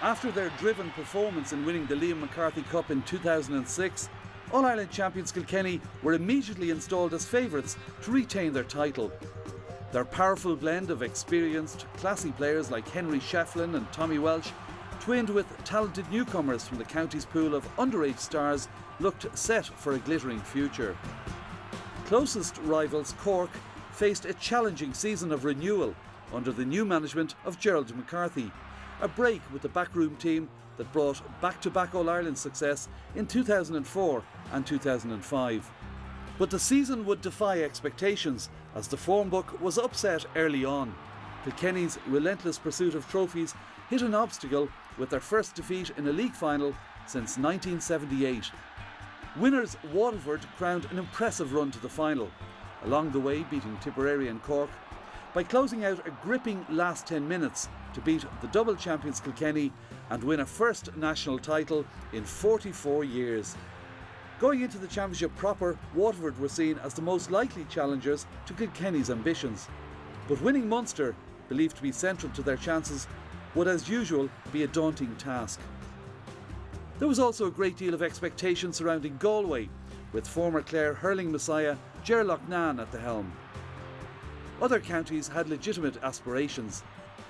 After their driven performance in winning the Liam McCarthy Cup in 2006, All-Ireland champions Kilkenny were immediately installed as favourites to retain their title. Their powerful blend of experienced, classy players like Henry Shefflin and Tommy Welsh, twinned with talented newcomers from the county's pool of underage stars, looked set for a glittering future. Closest rivals Cork faced a challenging season of renewal under the new management of Gerald McCarthy, a break with the backroom team that brought back-to-back All-Ireland success in 2004 and 2005. But the season would defy expectations as the form book was upset early on. Kilkenny's relentless pursuit of trophies hit an obstacle with their first defeat in a league final since 1978. Winners Waterford crowned an impressive run to the final, along the way beating Tipperary and Cork, by closing out a gripping last 10 minutes to beat the double champions Kilkenny and win a first national title in 44 years. Going into the championship proper, Waterford were seen as the most likely challengers to Kilkenny's ambitions. But winning Munster, believed to be central to their chances, would as usual be a daunting task. There was also a great deal of expectation surrounding Galway, with former Clare hurling messiah Ger Loughnane at the helm. Other counties had legitimate aspirations.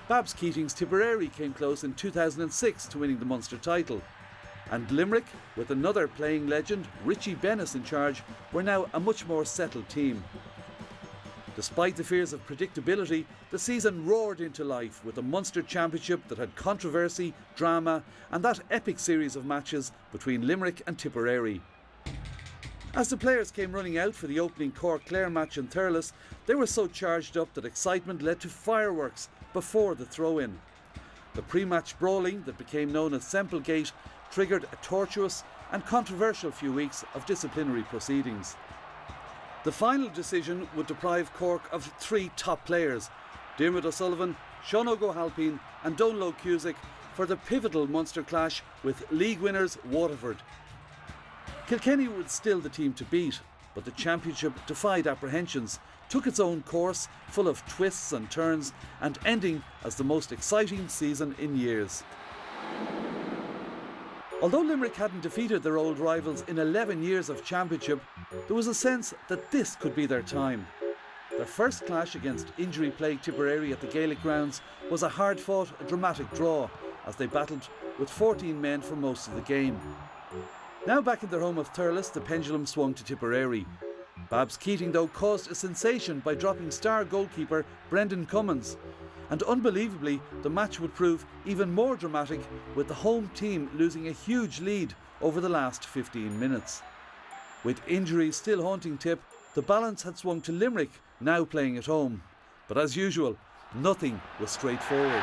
Babs Keating's Tipperary came close in 2006 to winning the Munster title. And Limerick, with another playing legend, Richie Bennis in charge, were now a much more settled team. Despite the fears of predictability, the season roared into life with a Munster Championship that had controversy, drama and that epic series of matches between Limerick and Tipperary. As the players came running out for the opening Cork-Clare match in Thurles, they were so charged up that excitement led to fireworks before the throw-in. The pre-match brawling that became known as Semplegate triggered a tortuous and controversial few weeks of disciplinary proceedings. The final decision would deprive Cork of three top players, Diarmuid O'Sullivan, Sean O'Halpine and Donlow Cusack, for the pivotal Munster clash with league winners Waterford. Kilkenny was still the team to beat, but the championship defied apprehensions, took its own course, full of twists and turns, and ending as the most exciting season in years. Although Limerick hadn't defeated their old rivals in 11 years of championship, there was a sense that this could be their time. Their first clash against injury-plagued Tipperary at the Gaelic grounds was a hard-fought, dramatic draw, as they battled with 14 men for most of the game. Now back in their home of Thurles, the pendulum swung to Tipperary. Babs Keating, though, caused a sensation by dropping star goalkeeper Brendan Cummins. And unbelievably, the match would prove even more dramatic, with the home team losing a huge lead over the last 15 minutes. With injuries still haunting Tip, the balance had swung to Limerick, now playing at home. But as usual, nothing was straightforward.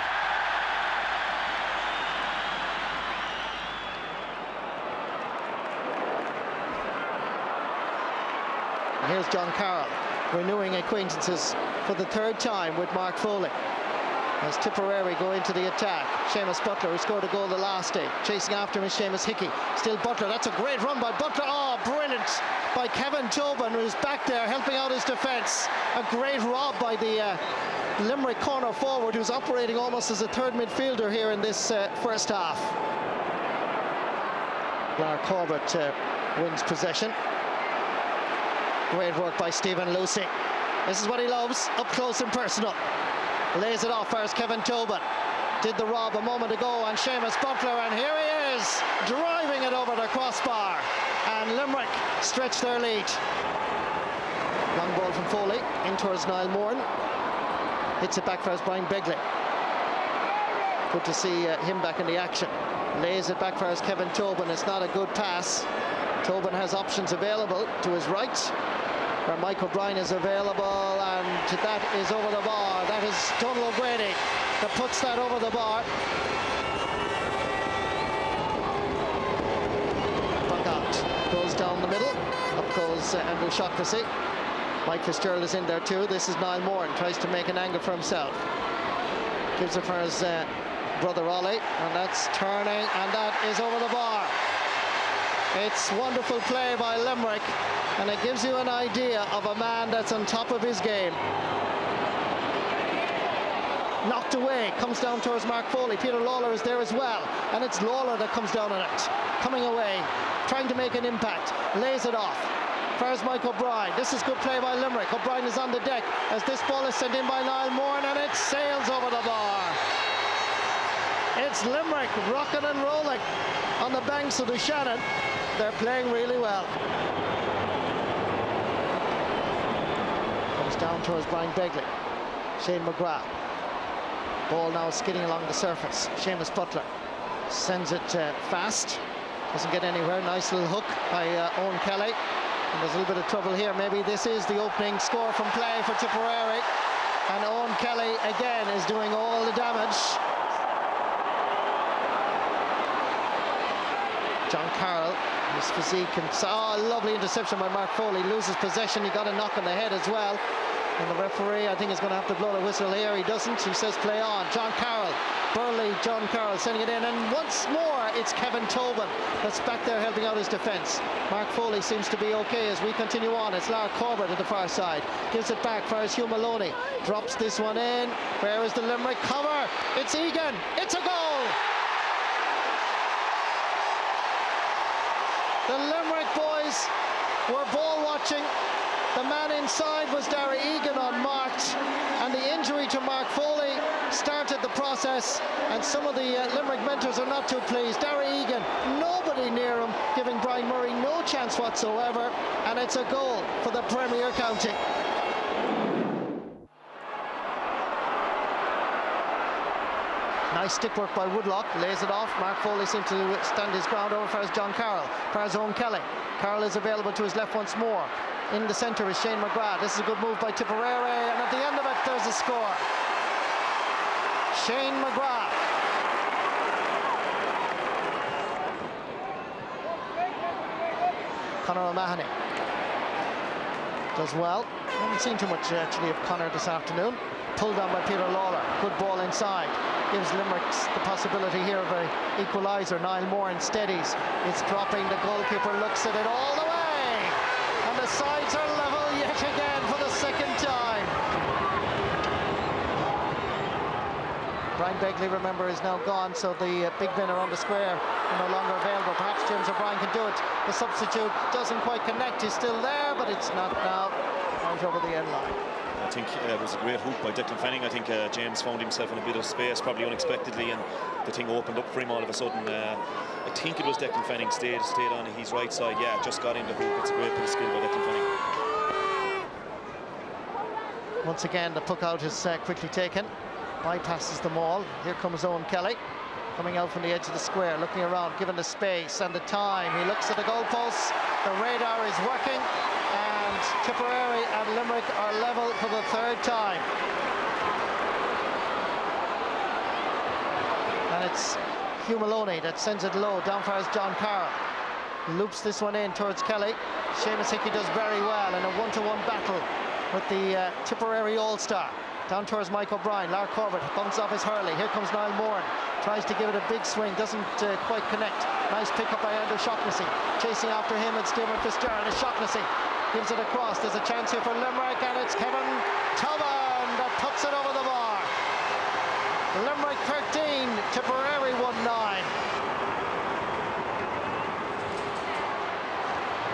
Here's John Carroll renewing acquaintances for the third time with Mark Foley. As Tipperary go into the attack, Seamus Butler, who scored a goal the last day. Chasing after him is Seamus Hickey. Still Butler, that's a great run by Butler. Oh, brilliant by Kevin Tobin, who's back there helping out his defence. A great rob by the Limerick corner forward, who's operating almost as a third midfielder here in this first half. Lark Corbett wins possession. Great work by Stephen Lucy. This is what he loves, up close and personal. Lays it off first, Kevin Tobin. Did the rob a moment ago, and Seamus Butler, and here he is, driving it over the crossbar. And Limerick stretch their lead. Long ball from Foley, in towards Niall Moran. Hits it back for us, Brian Begley. Good to see him back in the action. Lays it back for us, Kevin Tobin. It's not a good pass. Tobin has options available to his right, where Mike O'Brien is available, and that is over the bar. That is Donald O'Grady that puts that over the bar. Buckout goes down the middle. Up goes Andrew Shaughnessy. Mike Fitzgerald is in there too. This is Niall Moran, tries to make an angle for himself. Gives it for his brother Ollie, and that's turning, and that is over the bar. It's wonderful play by Limerick, and it gives you an idea of a man that's on top of his game. knocked away, comes down towards Mark Foley. Peter Lawler is there as well, and it's Lawler that comes down on it, coming away, trying to make an impact, lays it off. There's Mike O'Brien. This is good play by Limerick. O'Brien is on the deck as this ball is sent in by Niall Moran, and it sails over the bar. It's Limerick rocking and rolling on the banks of the Shannon. They're playing really well. Comes down towards Brian Begley. Shane McGrath. Ball now skidding along the surface. Seamus Butler sends it fast. Doesn't get anywhere. Nice little hook by Owen Kelly. And there's a little bit of trouble here. Maybe this is the opening score from play for Tipperary. And Owen Kelly again is doing all the damage. John Carroll, his physique, and lovely interception by Mark Foley. Loses possession. He got a knock on the head as well. And the referee, I think, is going to have to blow the whistle here. He doesn't. He says play on. John Carroll, Burley, John Carroll sending it in. And once more, it's Kevin Tobin that's back there helping out his defence. Mark Foley seems to be okay as we continue on. It's Lara Corbett at the far side. Gives it back for Hugh Maloney. Drops this one in. Where is the Limerick cover? It's Egan. It's a goal! The Limerick boys were ball watching. The man inside was Darragh Egan unmarked, and the injury to Mark Foley started the process, and some of the Limerick mentors are not too pleased. Darragh Egan, nobody near him, giving Brian Murray no chance whatsoever, and it's a goal for the Premier County. Nice stick work by Woodlock, lays it off. Mark Foley seems to stand his ground over for John Carroll. For Owen Kelly. Carroll is available to his left once more. In the centre is Shane McGrath. This is a good move by Tipperary, and at the end of it, there's a score. Shane McGrath. Conor O'Mahony does well. I haven't seen too much actually of Conor this afternoon. Pulled down by Peter Lawler. Good ball inside. Gives Limerick the possibility here of an equaliser. Niall Moran steadies. It's dropping. The goalkeeper looks at it all the way. And the sides are level yet again for the second time. Brian Begley, remember, is now gone, so the big men around the square are no longer available. Perhaps James O'Brien can do it. The substitute doesn't quite connect. He's still there, but it's not now. Out over the end line. I think it was a great hook by Declan Fanning. I think James found himself in a bit of space, probably unexpectedly, and the thing opened up for him all of a sudden. I think it was Declan Fanning stayed on his right side. Yeah, just got in the hook. It's a great bit of skill by Declan Fanning. Once again, the puck out is quickly taken. Bypasses them all. Here comes Owen Kelly, coming out from the edge of the square, looking around, given the space and the time. He looks at the goalposts. The radar is working. And Tipperary and Limerick are level for the third time. And it's Hugh Maloney that sends it low, down for John Carroll. Loops this one in towards Kelly. Seamus Hickey does very well in a one-to-one battle with the Tipperary All-Star. Down towards Mike O'Brien. Lara Corbett bumps off his Hurley. Here comes Niall Moran. Tries to give it a big swing, doesn't quite connect. Nice pick up by Andrew Shaughnessy. Chasing after him, it's Diarmaid Fitzgerald. It's Shaughnessy. Gives it across. There's a chance here for Limerick, and it's Kevin Tobin that puts it over the bar. Limerick 13, Tipperary 1-9.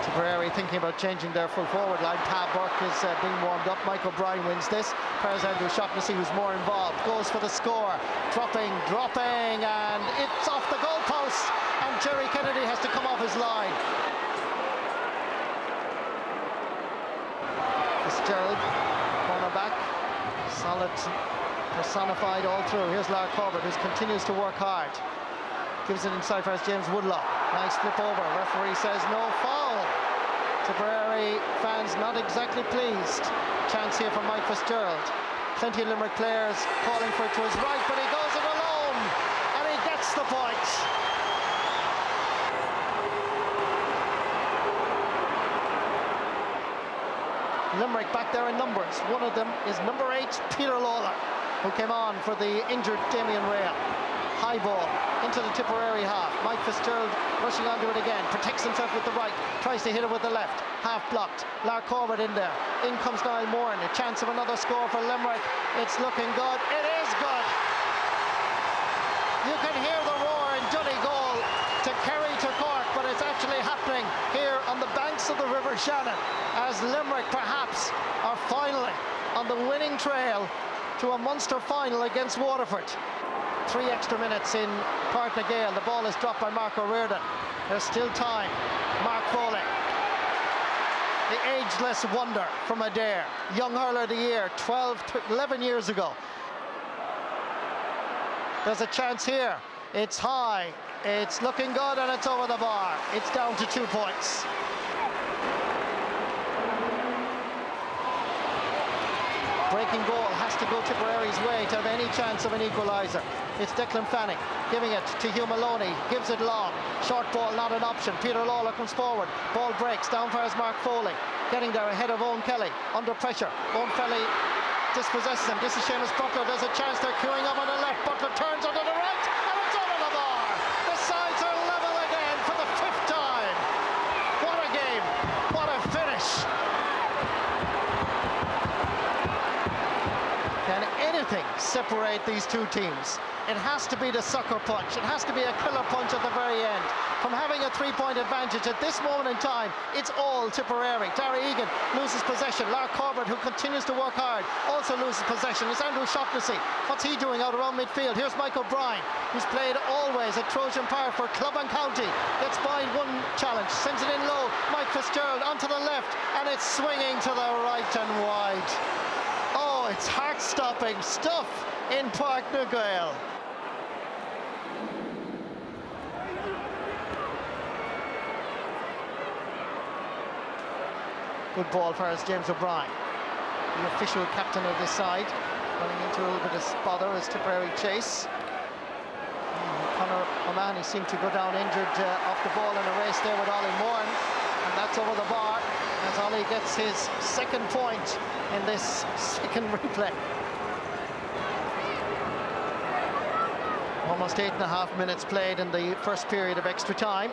Tipperary thinking about changing their full forward line. Tab Burke is being warmed up. Mike O'Brien wins this. There's Andrew Shaughnessy, who's more involved. Goes for the score. Dropping, and it's off the goalpost. And Jerry Kennedy has to come off his line. Fitzgerald, cornerback, solid, personified all through. Here's Lara Corbett, who continues to work hard. Gives it inside for James Woodlock. Nice flip over. Referee says no foul. Tipperary fans not exactly pleased. Chance here for Mike Fitzgerald. Plenty of Limerick players calling for it to his right, but he goes it alone, and he gets the point. Limerick back there in numbers. One of them is number 8, Peter Lawler, who came on for the injured Damien Rail. High ball into the Tipperary half. Mike Fitzgerald rushing onto it again, protects himself with the right, tries to hit it with the left, half blocked. Lark Corbett in there. In comes Niall Moran. A chance of another score for Limerick. It's looking good. It is good. You can hear the roar in Donegal to Kerry to Cork, but it's actually happening here on the banks of the River Shannon as Limerick perhaps are finally on the winning trail to a Munster final against Waterford. 3 extra minutes in Páirc na Gael. The ball is dropped by Mark O'Riordan. There's still time. Mark Foley, the ageless wonder from Adair, young hurler of the year 11 years ago. There's a chance here. It's high, it's looking good, and it's over the bar. It's down to 2 points. Breaking ball has to go Tipperary's way to have any chance of an equaliser. It's Declan Fanning giving it to Hugh Maloney, gives it long. Short ball not an option. Peter Lawler comes forward. Ball breaks, down fires Mark Foley. Getting there ahead of Owen Kelly, under pressure. Owen Kelly dispossesses him. This is Seamus Butler, there's a chance, they're queuing up on the left. Butler turns onto the right, and it's over the bar. The sides are level again for the 5th time. What a game, what a finish. Can anything separate these two teams? It has to be the sucker punch. It has to be a killer punch at the very end. From having a 3-point advantage at this moment in time, it's all Tipperary. Darragh Egan loses possession. Lark Corbett, who continues to work hard, also loses possession. It's Andrew Shaughnessy. What's he doing out around midfield? Here's Mike O'Brien, who's played always at Trojan Park for club and county. Gets by one challenge, sends it in low. Mike Fitzgerald onto the left, and it's swinging to the right and wide. Oh, it's heart-stopping stuff in Páirc na Gael. Good ball for us, James O'Brien, the official captain of this side, running into a little bit of bother as Tipperary chase. Conor O'Mahony seemed to go down injured off the ball in a race there with Ollie Moran, and that's over the bar as Ollie gets his 2nd point in this 2nd replay. Almost 8.5 minutes played in the first period of extra time.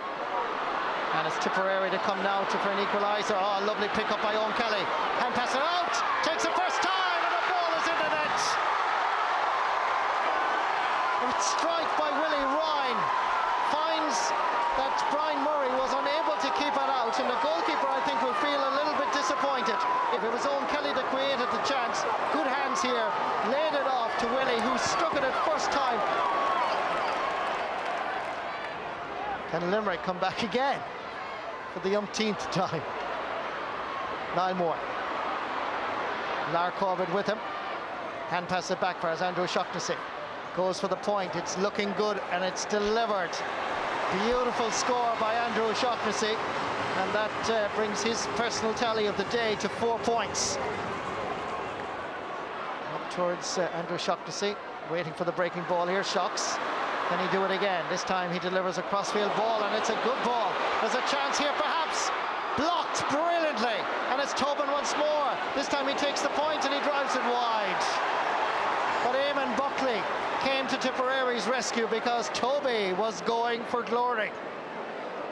And it's Tipperary to come now for an equaliser. Oh, a lovely pick up by Owen Kelly. Hand pass it out, takes it first time, and the ball is in the net. A strike by Willie Ryan finds that Brian Murray was unable to keep it out, and the goalkeeper, I think, will feel a little bit disappointed. If it was Owen Kelly that created the chance, good hands here, laid it off to Willie, who struck it at first time. Can Limerick come back again for the umpteenth time? Niall Moore. Lark Corbett with him. Hand pass it back for Andrew Shaughnessy. Goes for the point. It's looking good, and it's delivered. Beautiful score by Andrew Shaughnessy, and that brings his personal tally of the day to 4 points. Up towards Andrew Shaughnessy, waiting for the breaking ball here. Shocks. Can he do it again? This time he delivers a crossfield ball, and it's a good ball. There's a chance here, perhaps. Blocked brilliantly, and it's Tobin once more. This time he takes the point and he drives it wide. But Eamon Buckley came to Tipperary's rescue because Toby was going for glory.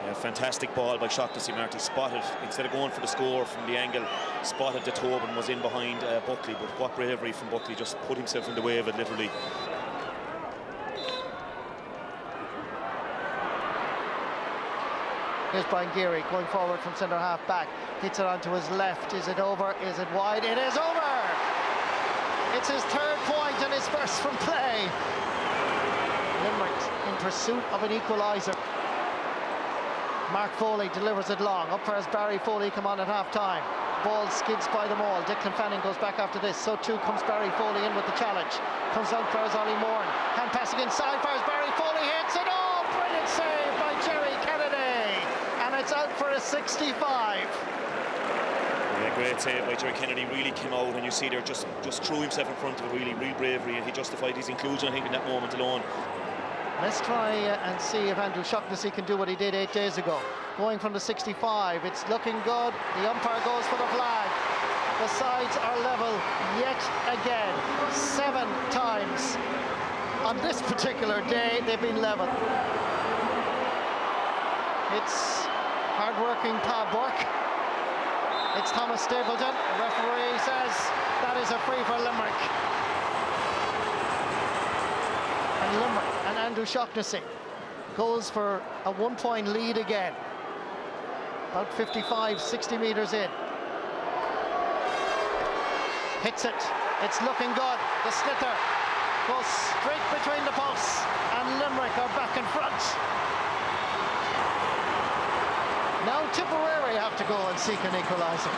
Yeah, fantastic ball by Shaughnessy, Marty. Spotted, instead of going for the score from the angle, spotted that Tobin was in behind Buckley, but what bravery from Buckley, just put himself in the way of it, literally. Here's Brian Geary going forward from centre half back. Hits it onto his left. Is it over? Is it wide? It is over! It's his 3rd point and his first from play. Limerick in pursuit of an equaliser. Mark Foley delivers it long. Up for as Barry Foley come on at half time. Ball skids by them all. Declan Fanning goes back after this. So too comes Barry Foley in with the challenge. Comes out for as Ollie Moran. Hand passing inside for as Barry Foley hits it. Oh, brilliant save by Jerry Kennedy. And it's out for a 65. Yeah, great save by Jerry Kennedy. Really came out, and you see there just threw himself in front of it. Really, real bravery, and he justified his inclusion, I think, in that moment alone. Let's try and see if Andrew Shaughnessy can do what he did 8 days ago. Going from the 65, it's looking good. The umpire goes for the flag. The sides are level yet again. 7 times on this particular day, they've been level. It's hard-working Pa Burke. It's Thomas Stapleton. The referee says that is a free for Limerick. And Andrew Shaughnessy goes for a 1-point lead again. About 55, 60 metres in. Hits it. It's looking good. The sliotar goes straight between the posts, and Limerick are back in front. Now Tipperary have to go and seek an equaliser.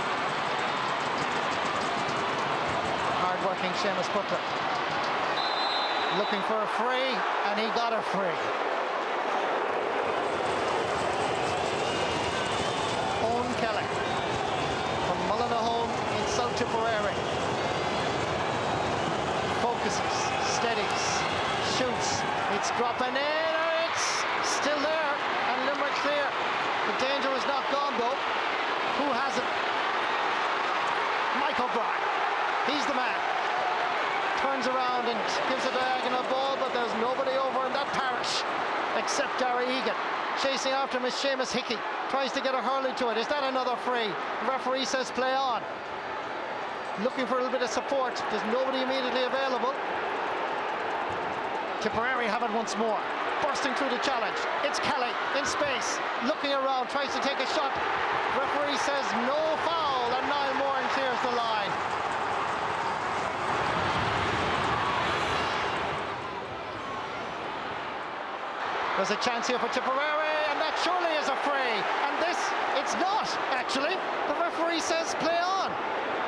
Hard-working Seamus Butler looking for a free, and he got a free. Owen Kelly from Mullinahone in South Tipperary. Focuses, steadies, shoots. It's dropping in, or it's still there, and Limerick clear. The danger is not gone though. Who has it? Mike O'Brien. He's the man. Turns around and gives a diagonal ball, but there's nobody over in that parish except Gary Egan. Chasing after him is Seamus Hickey. Tries to get a hurley to it. Is that another free? The referee says play on. Looking for a little bit of support. There's nobody immediately available. Tipperary have it once more. Bursting through the challenge. It's Kelly in space. Looking around. Tries to take a shot. Referee says no foul, and Niall Moran clears the line. There's a chance here for Tipperary, and that surely is a free. And this, it's not, actually. The referee says play on.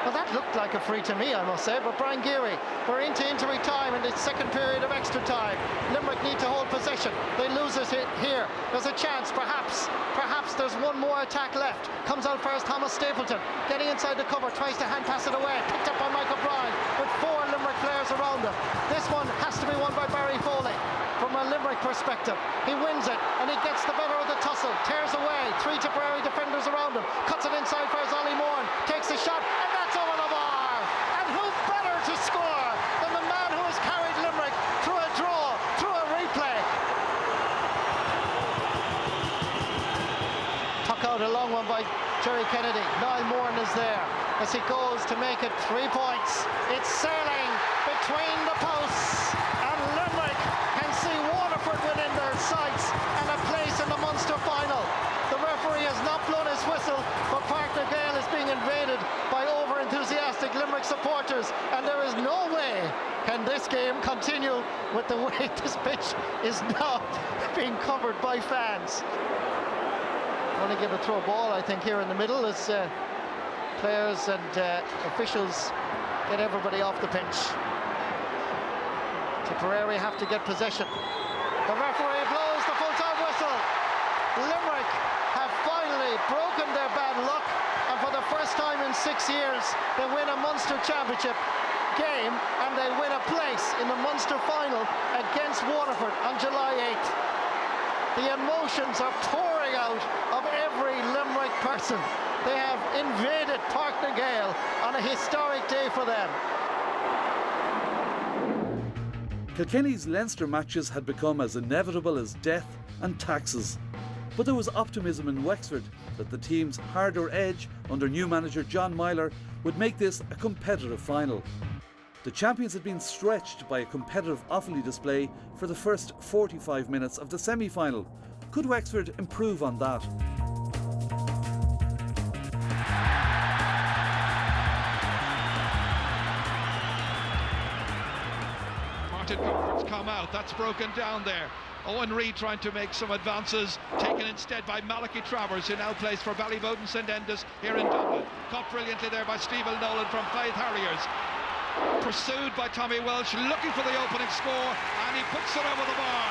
Well, that looked like a free to me, I must say, but Brian Geary, we're into injury time in the second period of extra time. Limerick need to hold possession. They lose it here. There's a chance, perhaps there's one more attack left. Comes out first, Thomas Stapleton, getting inside the cover, tries to hand pass it away. Picked up by Michael Bryan, with 4 Limerick players around him. This one has to be won by Barry Foley. From a Limerick perspective, he wins it, and he gets the better of the tussle, tears away, 3 Tipperary defenders around him, cuts it inside for Ollie Moran, takes a shot, and that's over the bar. And who better to score than the man who has carried Limerick through a draw, through a replay? Tuck out a long one by Jerry Kennedy. Niall Moran is there as he goes to make it 3 points. It's sailing between the posts, and Limerick can see Waterford within their sights and a place in the Munster final. The referee has not blown his whistle, but Partner Gale is being invaded by over-enthusiastic Limerick supporters, and there is no way can this game continue with the way this pitch is now being covered by fans. Want to give a throw ball, I think, here in the middle as players and officials get everybody off the pitch. Tipperary have to get possession. The referee blows the full-time whistle. Limerick have finally broken their bad luck, and for the first time in 6 years, they win a Munster Championship game, and they win a place in the Munster final against Waterford on July 8th. The emotions are pouring out of every Limerick person. They have invaded Partner Gale on a historic day for them. Kilkenny's Leinster matches had become as inevitable as death and taxes. But there was optimism in Wexford that the team's harder edge under new manager John Myler would make this a competitive final. The champions had been stretched by a competitive Offaly display for the first 45 minutes of the semi-final. Could Wexford improve on that? Martin Crawford's come out, that's broken down there. Owen Reid trying to make some advances, taken instead by Malachi Travers, who now plays for Ballyboden St Enda's here in Dublin. Caught brilliantly there by Stephen Nolan from Fife Harriers. Pursued by Tommy Welsh, looking for the opening score, and he puts it over the bar.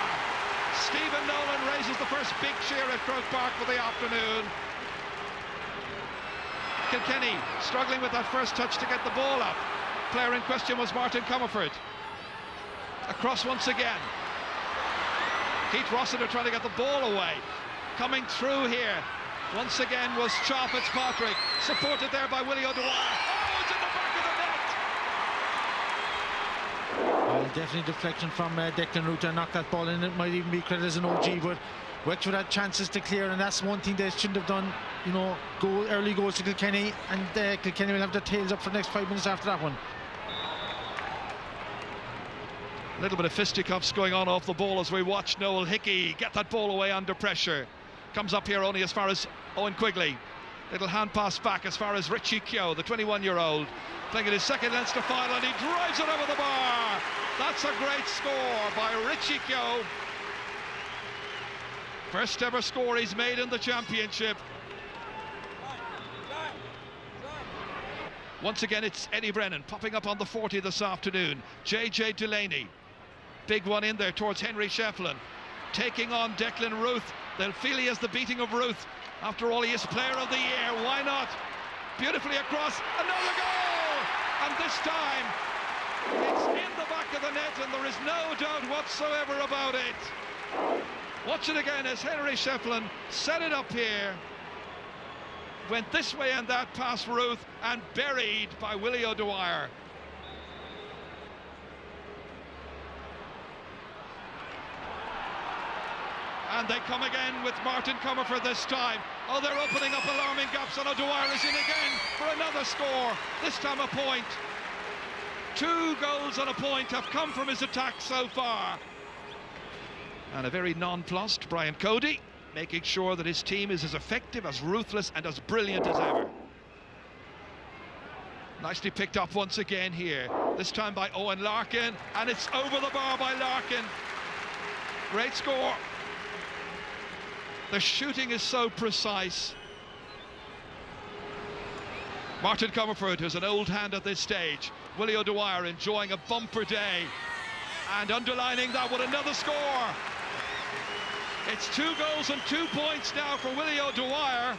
Stephen Nolan raises the first big cheer at Croke Park for the afternoon. Kilkenny struggling with that first touch to get the ball up. Player in question was Martin Comerford. Across once again. Keith Rossiter trying to get the ball away. Coming through here once again was Cha Fitzpatrick, supported there by Willie O'Dwyer. Oh, it's in the back of the net! Well, Definitely deflection from Declan Ruta, knocked that ball in. It might even be credited as an OG, but Wexford had chances to clear, and that's one thing they shouldn't have done. You know, early goals to Kilkenny, and Kilkenny will have their tails up for the next 5 minutes after that one. A little bit of fisticuffs going on off the ball as we watch Noel Hickey get that ball away under pressure. Comes up here only as far as Owen Quigley. Little hand pass back as far as Richie Keogh, the 21-year-old, playing in his second Leinster final, and he drives it over the bar. That's a great score by Richie Keogh. First ever score he's made in the championship. Once again, it's Eddie Brennan popping up on the 40 this afternoon. JJ Delaney, big one in there towards Henry Shefflin, taking on Declan Ruth. They'll feel he has the beating of Ruth. After all, he is player of the year. Why not? Beautifully across, another goal! And this time, it's in the back of the net, and there is no doubt whatsoever about it. Watch it again as Henry Shefflin set it up here. Went this way and that past Ruth, and buried by Willie O'Dwyer. And they come again with Martin Comerford this time. Oh, they're opening up alarming gaps, and O'Dwyer is in again for another score. This time a point. 2 goals and a point have come from his attack so far. And a very nonplussed Brian Cody, making sure that his team is as effective, as ruthless and as brilliant as ever. Nicely picked up once again here, this time by Owen Larkin, and it's over the bar by Larkin. Great score. The shooting is so precise. Martin Comerford, who's an old hand at this stage. Willie O'Dwyer enjoying a bumper day, and underlining that with another score. It's 2 goals and 2 points now for Willie O'Dwyer.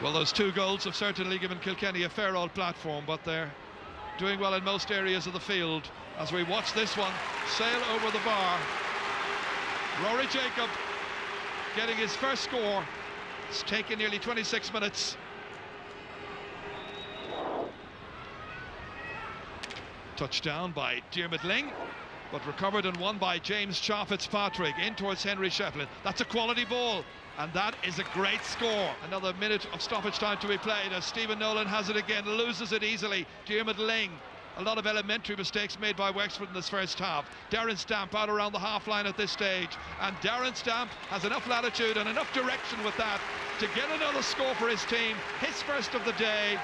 Well, those 2 goals have certainly given Kilkenny a fair old platform, but they're doing well in most areas of the field. As we watch this one sail over the bar, Rory Jacob getting his first score. It's taken nearly 26 minutes. Touchdown by Diarmuid Ling, but recovered and won by James Cha Fitzpatrick in towards Henry Shefflin. That's a quality ball, and that is a great score. Another minute of stoppage time to be played as Stephen Nolan has it again, loses it easily. Diarmuid Ling. A lot of elementary mistakes made by Wexford in this first half. Darren Stamp out around the half line at this stage, and Darren Stamp has enough latitude and enough direction with that to get another score for his team, his first of the day.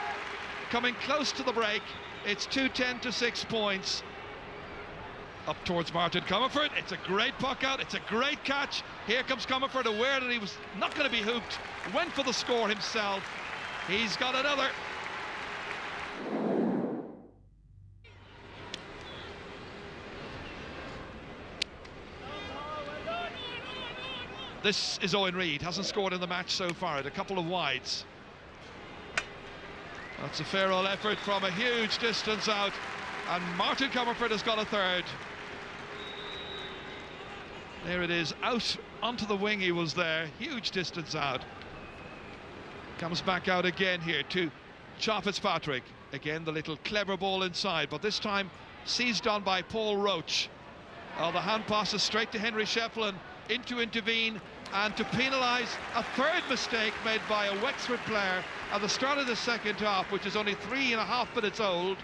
Coming close to the break, it's 2-10 to 6 points. Up towards Martin Comerford, it's a great puck out, it's a great catch. Here comes Comerford, aware that he was not going to be hooped, went for the score himself. He's got another. This is Owen Reid, hasn't scored in the match so far, at a couple of wides. That's a fair old effort from a huge distance out, and Martin Comerford has got a third. There it is, out onto the wing he was there, huge distance out. Comes back out again here to Cha Fitzpatrick. Again, the little clever ball inside, but this time seized on by Paul Roach. Oh, the hand passes straight to Henry Shefflin, in to intervene and to penalise a third mistake made by a Wexford player at the start of the second half, which is only 3.5 minutes old,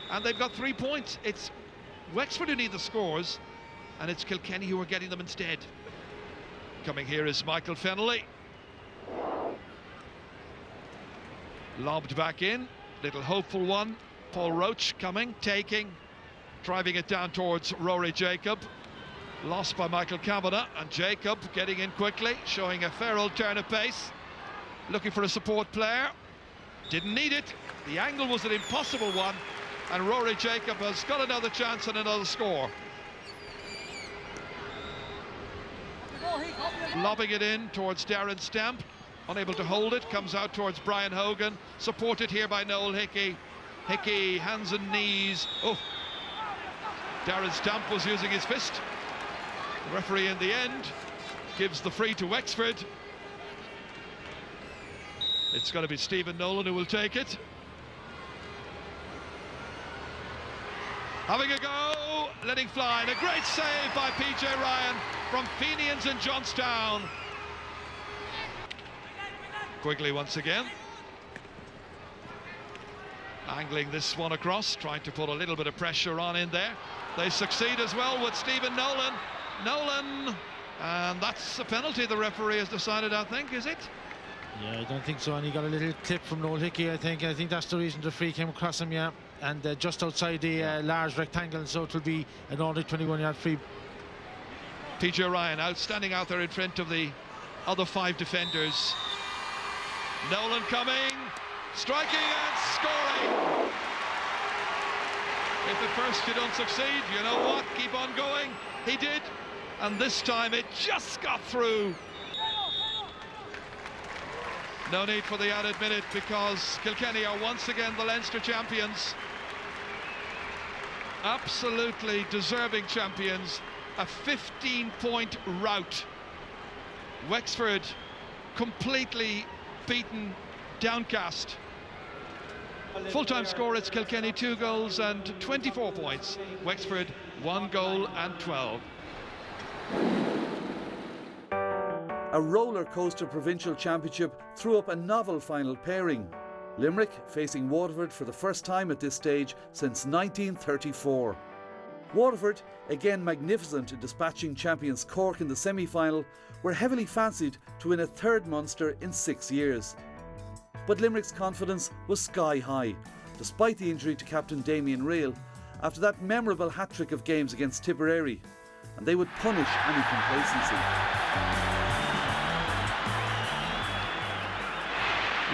and they've got 3 points. It's Wexford who need the scores, and it's Kilkenny who are getting them instead. Coming here is Michael Fennelly. Lobbed back in, little hopeful one. Paul Roach coming, taking, driving it down towards Rory Jacob. Lost by Michael Kavanagh, and Jacob getting in quickly, showing a fair old turn of pace. Looking for a support player. Didn't need it. The angle was an impossible one, and Rory Jacob has got another chance and another score. Lobbing it in towards Darren Stamp. Unable to hold it, comes out towards Brian Hogan. Supported here by Noel Hickey. Hickey, hands and knees. Oh, Darren Stamp was using his fist. The referee in the end gives the free to Wexford. It's going to be Stephen Nolan who will take it. Having a go, letting fly, and a great save by PJ Ryan from Fenians in Johnstown. Quigley once again. Angling this one across, trying to put a little bit of pressure on in there. They succeed as well with Stephen Nolan. And that's a penalty the referee has decided, I think, is it? Yeah, I don't think so, and he got a little clip from Noel Hickey, I think that's the reason the free came across him, yeah. And just outside the large rectangle, so it will be an only 21-yard free. PJ Ryan outstanding out there in front of the other 5 defenders. Nolan coming, striking and scoring. If at first you don't succeed, you know what, keep on going. He did, and this time it just got through. No need for the added minute because Kilkenny are once again the Leinster champions. Absolutely deserving champions. A 15-point rout. Wexford completely beaten, downcast. Full-time score, it's Kilkenny 2 goals and 24 points. Wexford 1 goal and 12. A roller coaster provincial championship threw up a novel final pairing. Limerick facing Waterford for the first time at this stage since 1934. Waterford, again magnificent in dispatching champions Cork in the semi-final, were heavily fancied to win a 3rd Munster in 6 years. But Limerick's confidence was sky high, despite the injury to captain Damien Real, after that memorable hat-trick of games against Tipperary, and they would punish any complacency.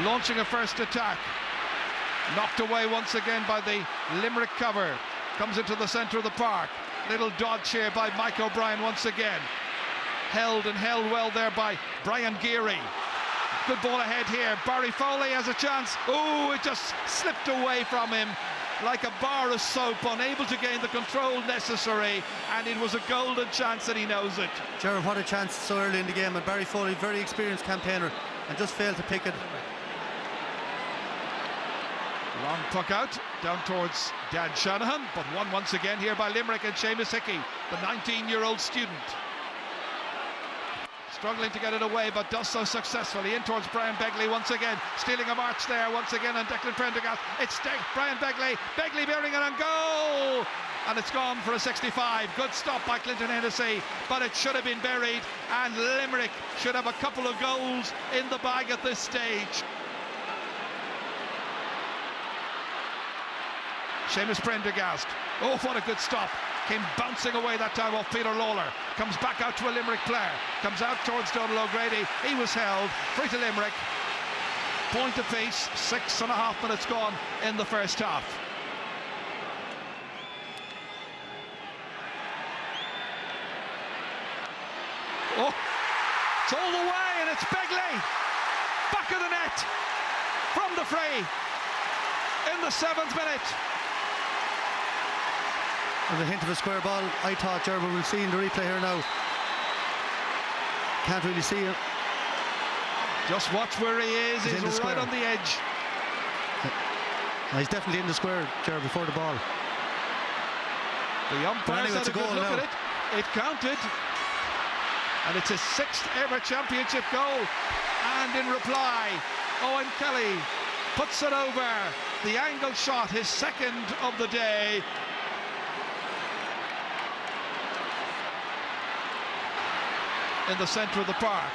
Launching a first attack, knocked away once again by the Limerick cover, comes into the centre of the park. Little dodge here by Mike O'Brien once again, held well there by Brian Geary. Good ball ahead here, Barry Foley has a chance. Oh, it just slipped away from him like a bar of soap, unable to gain the control necessary, and it was a golden chance and he knows it. Gerard, what a chance so early in the game, and Barry Foley, very experienced campaigner, and just failed to pick it. Long puck out, down towards Dan Shanahan, but won once again here by Limerick and Seamus Hickey, the 19-year-old student. Struggling to get it away, but does so successfully. In towards Brian Begley once again, stealing a march there once again on Declan Prendergast. It's Brian Begley bearing it on goal! And it's gone for a 65. Good stop by Clinton Hennessy, but it should have been buried, and Limerick should have a couple of goals in the bag at this stage. Seamus Prendergast, oh what a good stop, came bouncing away that time off Peter Lawler, comes back out to a Limerick player, comes out towards Donald O'Grady, he was held, free to Limerick, point apiece, 6.5 minutes gone in the first half. Oh, it's all the way, and it's Begley, back of the net, from the free, in the 7th minute. There's a hint of a square ball. I thought Gerber will see in the replay here now. Can't really see it. Just watch where he is. He's right square. On the edge. He's definitely in the square, Gerber, before the ball. The umpires had a good look at it. It counted. And it's his 6th ever championship goal. And in reply, Owen Kelly puts it over. The angle shot, his 2nd of the day. In the centre of the park.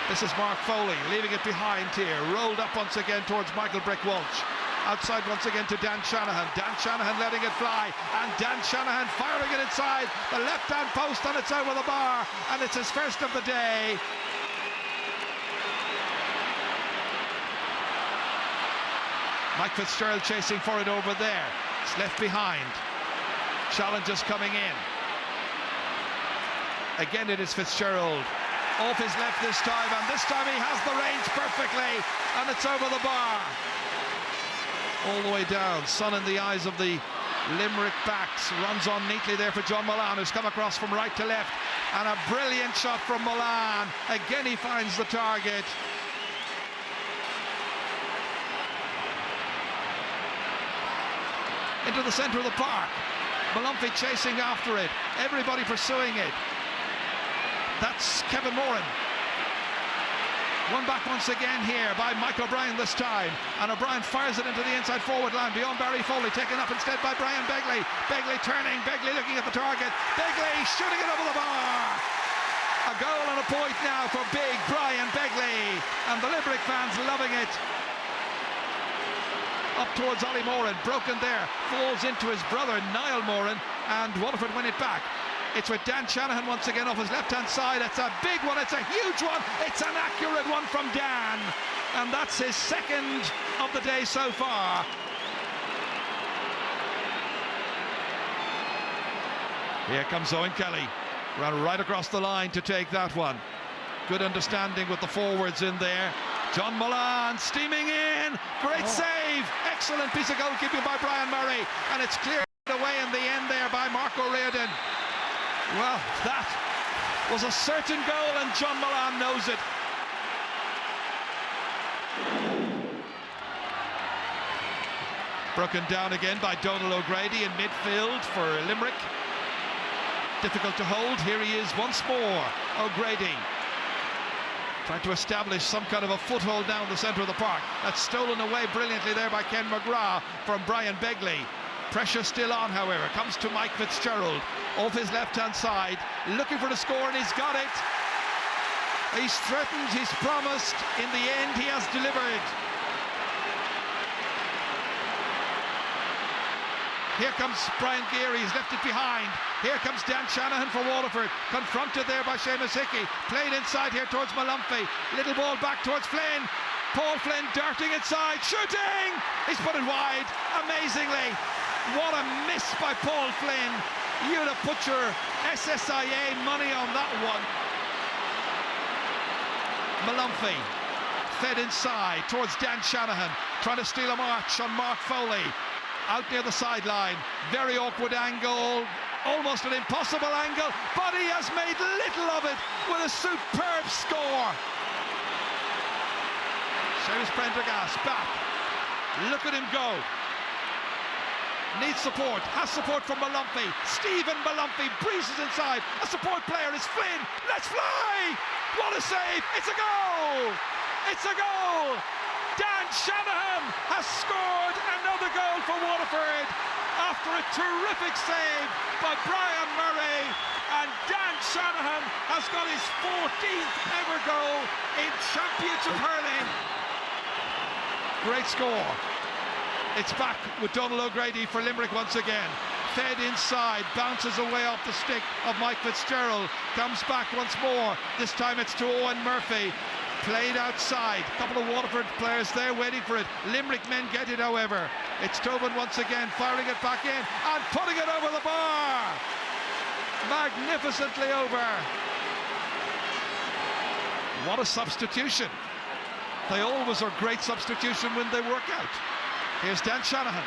This is Mark Foley leaving it behind here, rolled up once again towards Michael Brick-Walsh. Outside once again to Dan Shanahan. Dan Shanahan letting it fly, and Dan Shanahan firing it inside the left-hand post, and it's over the bar, and it's his 1st of the day. Mike Fitzgerald chasing for it over there. It's left behind. Challenges coming in. Again it is Fitzgerald, off his left this time, and this time he has the range perfectly, and it's over the bar. All the way down, sun in the eyes of the Limerick backs, runs on neatly there for John Milan, who's come across from right to left, and a brilliant shot from Milan. Again he finds the target. into the centre of the park. Malumphey chasing after it, everybody pursuing it. That's Kevin Moran. Won back once again here by Michael O'Brien this time, and O'Brien fires it into the inside forward line beyond Barry Foley, taken up instead by Brian Begley. Begley turning, Begley looking at the target, Begley shooting it over the bar. A goal and a point now for big Brian Begley, and the Limerick fans loving it. Up towards Ollie Moran, broken there, falls into his brother Niall Moran, and Waterford win it back. It's with Dan Shanahan once again off his left-hand side. It's a big one, it's a huge one, it's an accurate one from Dan. And that's his second of the day so far. Here comes Owen Kelly, ran right across the line to take that one. Good understanding with the forwards in there. John Mullane steaming in, great save, excellent piece of goalkeeping by Brian Murray, and it's cleared away in the end there by Mark O'Riordan. Well, that was a certain goal, and John Mullane knows it. Broken down again by Donal O'Grady in midfield for Limerick. Difficult to hold. Here he is once more, O'Grady. Trying to establish some kind of a foothold down the centre of the park. That's stolen away brilliantly there by Ken McGrath from Brian Begley. Pressure still on, however. Comes to Mike Fitzgerald off his left-hand side, looking for the score, and he's got it. He's threatened, he's promised. In the end, he has delivered. Here comes Brian Geary, he's left it behind. Here comes Dan Shanahan for Waterford, confronted there by Seamus Hickey. Played inside here towards Malumphey. Little ball back towards Flynn. Paul Flynn darting inside, shooting! He's put it wide, amazingly. What a miss by Paul Flynn. You'd have put your SSIA money on that one. Malumphey fed inside towards Dan Shanahan, trying to steal a march on Mark Foley. Out near the sideline, very awkward angle, almost an impossible angle, but he has made little of it with a superb score. Seamus Prendergast back, look at him go. Needs support, has support from Malumphey. Stephen Malumphey breezes inside, a support player is Flynn, let's fly! What a save, it's a goal! It's a goal! Dan Shanahan has scored another goal for Waterford after a terrific save by Brian Murray, and Dan Shanahan has got his 14th ever goal in Championship Hurling. Great score. It's back with Donal O'Grady for Limerick once again. Fed inside, bounces away off the stick of Mike Fitzgerald, comes back once more. This time it's to Owen Murphy. Played outside, a couple of Waterford players there waiting for it. Limerick men get it, however. It's Tobin once again, firing it back in and putting it over the bar. Magnificently over. What a substitution. They always are great substitution when they work out. Here's Dan Shanahan.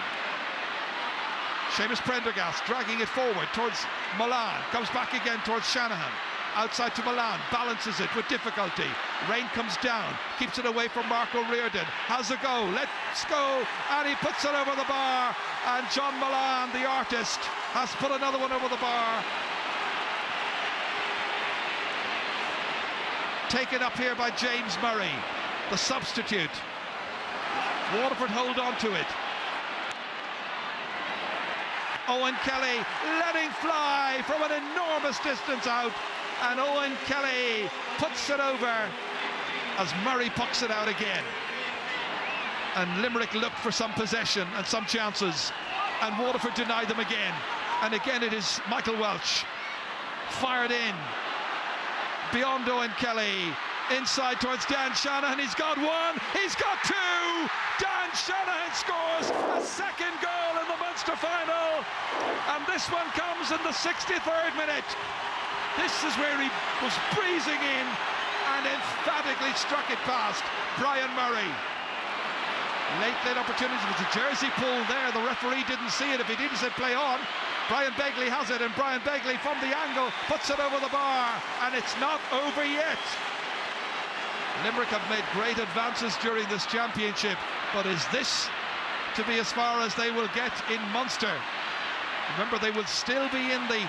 Seamus Prendergast dragging it forward towards Mullane. Comes back again towards Shanahan. Outside to Mullane, balances it with difficulty. Rain comes down, keeps it away from Mark O'Riordan. Has a go, let's go, and he puts it over the bar. And John Mullane, the artist, has put another one over the bar. Taken up here by James Murray, the substitute. Waterford hold on to it. Owen Kelly letting fly from an enormous distance out, and Owen Kelly puts it over as Murray pucks it out again. And Limerick looked for some possession and some chances, and Waterford denied them again. And again it is Michael Welch fired in beyond Owen Kelly, inside towards Dan Shanahan. He's got one, he's got two. Dan Shanahan scores a second goal in the Munster final, and this one comes in the 63rd minute. This is where he was breezing in and emphatically struck it past Brian Murray. Late opportunity. It was a jersey pull there. The referee didn't see it. If he did, he said play on. Brian Begley has it, and Brian Begley from the angle puts it over the bar, and it's not over yet. Limerick have made great advances during this championship, but is this to be as far as they will get in Munster. Remember, they will still be in the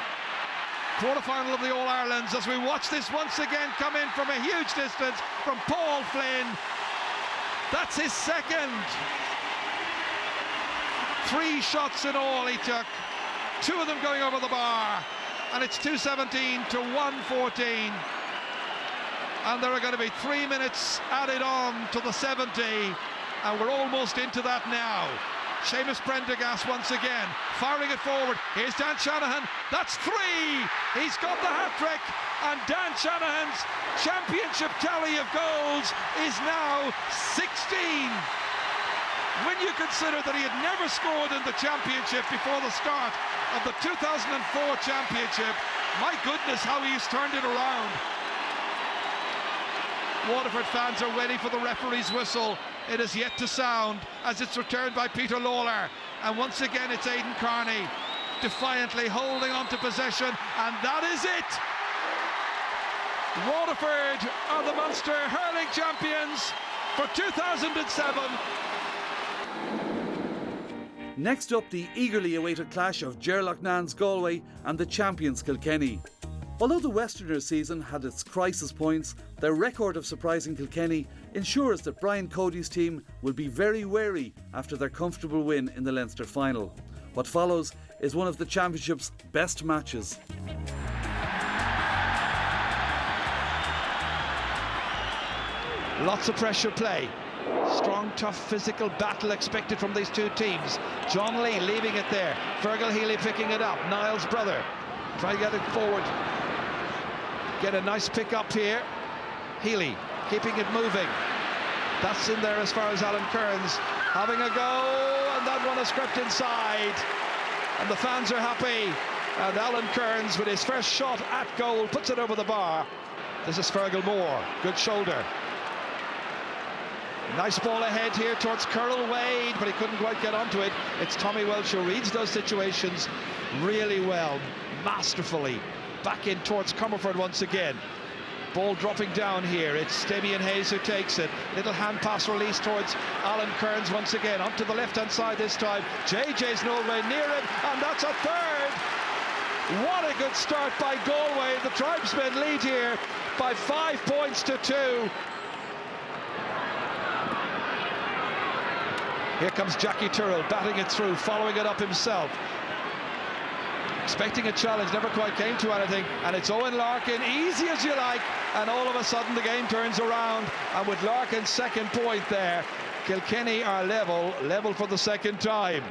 quarter-final of the All-Irelands as we watch this once again come in from a huge distance from Paul Flynn. That's his second. 3 shots in all he took, 2 of them going over the bar, and it's 2:17 to 1:14. And there are going to be 3 minutes added on to the 70, and we're almost into that now. Seamus Prendergast once again, firing it forward. Here's Dan Shanahan, that's 3! He's got the hat-trick, and Dan Shanahan's championship tally of goals is now 16. When you consider that he had never scored in the championship before the start of the 2004 championship, my goodness, how he's turned it around. Waterford fans are waiting for the referee's whistle. It is yet to sound as it's returned by Peter Lawler, and once again it's Aidan Carney defiantly holding on to possession, and that is it. Waterford are the Munster hurling champions for 2007. Next up, the eagerly awaited clash of Gerlachnan's Galway and the champions Kilkenny. Although the Westerners' season had its crisis points, their record of surprising Kilkenny ensures that Brian Cody's team will be very wary after their comfortable win in the Leinster final. What follows is one of the championship's best matches. Lots of pressure play. Strong, tough, physical battle expected from these two teams. John Lee leaving it there. Fergal Healy picking it up. Niall's brother. Try to get it forward. Get a nice pick up here. Healy keeping it moving. That's in there as far as Alan Kearns having a go, and that one is crept inside. And the fans are happy. And Alan Kearns, with his first shot at goal, puts it over the bar. This is Fergal Moore. Good shoulder. Nice ball ahead here towards Curl Wade, but he couldn't quite get onto it. It's Tommy Welch who reads those situations really well, masterfully. Back in towards Comerford once again. Ball dropping down here. It's Damien Hayes who takes it. Little hand pass release towards Alan Kearns once again. Onto the left-hand side this time. JJ's no way near him, and that's a third. What a good start by Galway. The tribesmen lead here by 5 points to 2. Here comes Jackie Tyrrell batting it through, following it up himself. Expecting a challenge, never quite came to anything, and it's Owen Larkin, easy as you like, and all of a sudden the game turns around, and with Larkin's second point there, Kilkenny are level for the second time.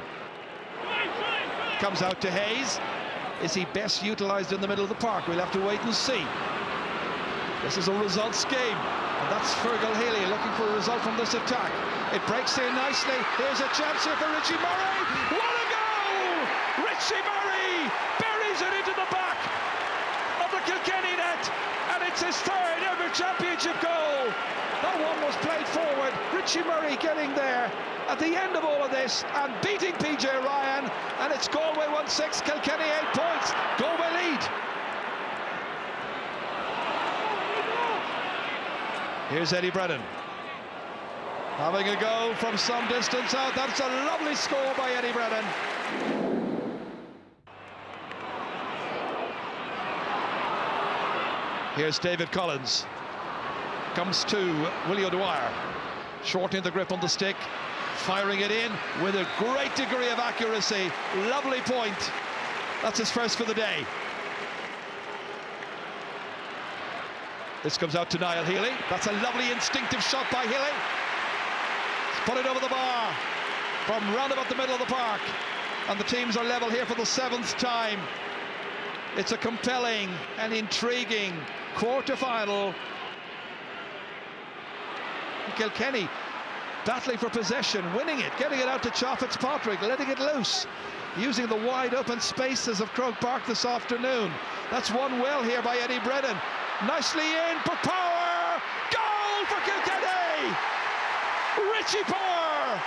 Comes out to Hayes. Is he best utilised in the middle of the park? We'll have to wait and see. This is a results game, and that's Fergal Healy looking for a result from this attack. It breaks in nicely. Here's a chance here for Richie Murray. What a goal! Richie Murray buries it into the back of the Kilkenny net, and it's his third ever championship goal. That one was played forward. Richie Murray getting there at the end of all of this and beating PJ Ryan, and it's Galway 1-6, Kilkenny 8 points. Galway lead. Here's Eddie Brennan. Having a go from some distance out. That's a lovely score by Eddie Brennan. Here's David Collins. Comes to Willie O'Dwyer. Shortening the grip on the stick. Firing it in with a great degree of accuracy. Lovely point. That's his first for the day. This comes out to Niall Healy. That's a lovely instinctive shot by Healy. Put it over the bar from round about the middle of the park, and the teams are level here for the 7th time. It's a compelling and intriguing quarter-final. Kilkenny battling for possession, winning it, getting it out to Cha Fitzpatrick, letting it loose, using the wide open spaces of Croke Park this afternoon. That's won well here by Eddie Brennan. Nicely in for Power. Goal for Kilkenny! Richie Power,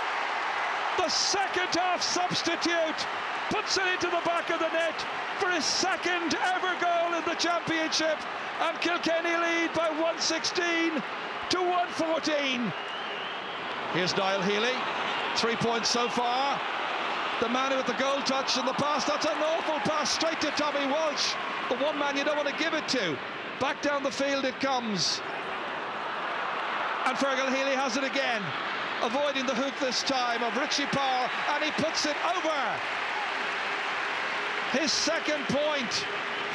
the second half substitute, puts it into the back of the net for his second ever goal in the championship, and Kilkenny lead by 116 to 114. Here's Niall Healy, 3 points so far. The man with the goal touch and the pass, that's an awful pass straight to Tommy Walsh. The one man you don't want to give it to. Back down the field it comes. And Fergal Healy has it again. Avoiding the hook this time of Richie Power, and he puts it over. His second point.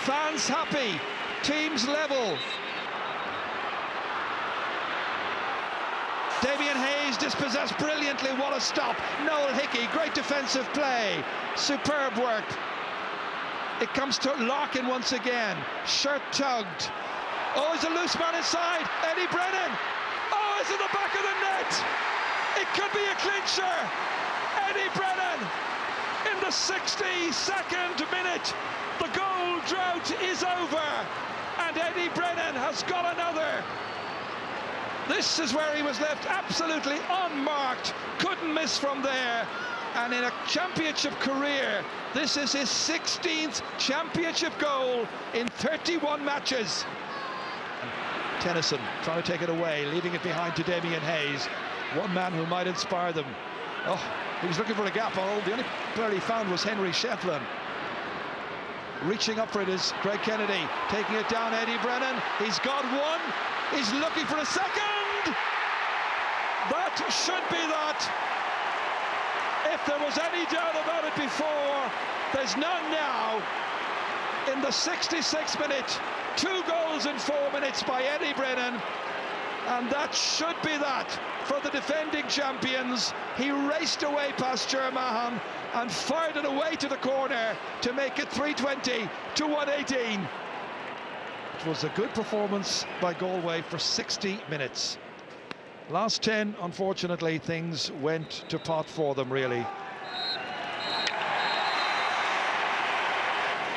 Fans happy. Teams level. Damien Hayes dispossessed brilliantly. What a stop. Noel Hickey, great defensive play. Superb work. It comes to Larkin once again. Shirt tugged. Oh, he's a loose man inside. Eddie Brennan. Oh, it's in the back of the net. It could be a clincher. Eddie Brennan in the 62nd minute. The goal drought is over. And Eddie Brennan has got another. This is where he was left absolutely unmarked, couldn't miss from there, and in a championship career, this is his 16th championship goal in 31 matches. Tennyson trying to take it away, leaving it behind to Damien Hayes, one man who might inspire them. Oh, he was looking for a gap. Oh, the only player he found was Henry Shefflin. Reaching up for it is Greg Kennedy, taking it down Eddie Brennan. He's got one, he's looking for a second. That should be that. If there was any doubt about it before, there's none now. In the 66th minute, 2 goals in 4 minutes by Eddie Brennan, and that should be that for the defending champions. He raced away past Jermahan and fired it away to the corner to make it 320 to 118. It was a good performance by Galway for 60 minutes. Last 10, unfortunately, things went to pot for them, really.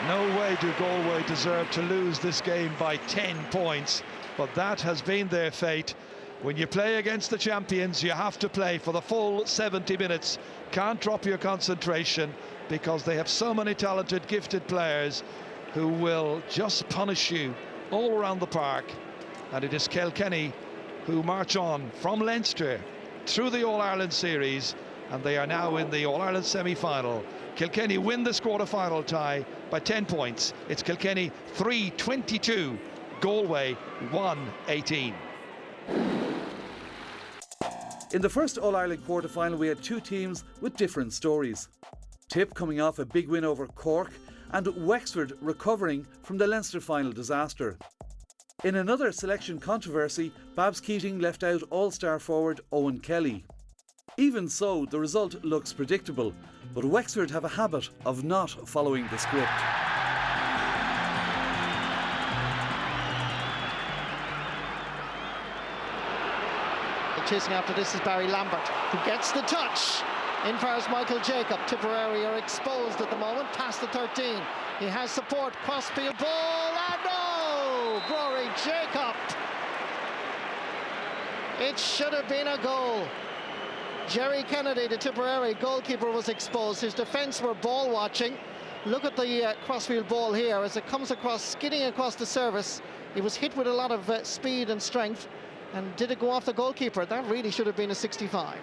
No way do Galway deserve to lose this game by 10 points, but that has been their fate. When you play against the champions, you have to play for the full 70 minutes. Can't drop your concentration, because they have so many talented, gifted players who will just punish you all around the park. And it is Kilkenny who march on from Leinster through the All-Ireland series, and they are now in the All-Ireland semi-final. Kilkenny win this quarter-final tie by 10 points. It's Kilkenny 3-22, Galway 1-18. In the first All-Ireland quarter-final, we had 2 teams with different stories. Tip coming off a big win over Cork, and Wexford recovering from the Leinster final disaster. In another selection controversy, Babs Keating left out All-Star forward Owen Kelly. Even so, the result looks predictable, but Wexford have a habit of not following the script. Chasing after this is Barry Lambert, who gets the touch. In fires Michael Jacob. Tipperary are exposed at the moment, past the 13. He has support, crossfield ball, and no! Rory Jacob. It should have been a goal. Jerry Kennedy, the Tipperary goalkeeper, was exposed. His defence were ball watching. Look at the crossfield ball here as it comes across, skidding across the surface. He was hit with a lot of speed and strength. And did it go off the goalkeeper? That really should have been a 65.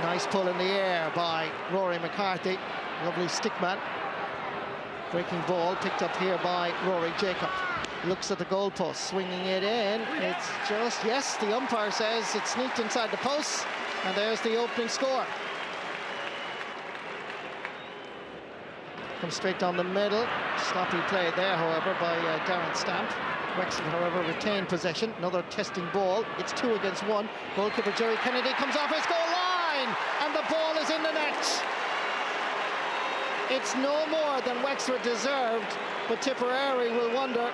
Nice pull in the air by Rory McCarthy. Lovely stickman. Breaking ball picked up here by Rory Jacob. Looks at the goalpost, swinging it in. It's just, yes, the umpire says it sneaked inside the post. And there's the opening score. Comes straight down the middle. Sloppy play there, however, by Darren Stamp. Wexford, however, retain possession. Another testing ball. It's 2 against 1. Goalkeeper Jerry Kennedy comes off his goal line, and the ball is in the net. It's no more than Wexford deserved, but Tipperary will wonder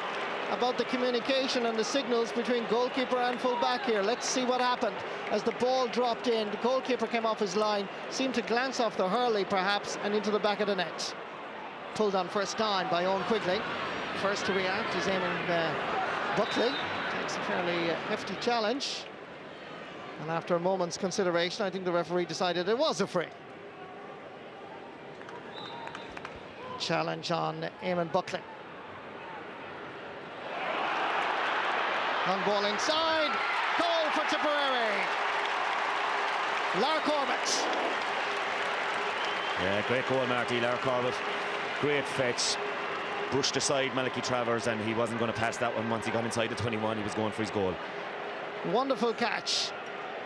about the communication and the signals between goalkeeper and full back here. Let's see what happened as the ball dropped in. The goalkeeper came off his line, seemed to glance off the hurley perhaps, and into the back of the net. Pulled on first down by Owen Quigley. First to react is Eamon Buckley. Takes a fairly hefty challenge. And after a moment's consideration, I think the referee decided it was a free. Challenge on Eamon Buckley. Long ball inside. Goal for Tipperary. Lar Corbett. Yeah, great goal, Marty. Lar Corbett. Great fetch. Brushed aside Malachi Travers, and he wasn't going to pass that one once he got inside the 21. He was going for his goal. Wonderful catch.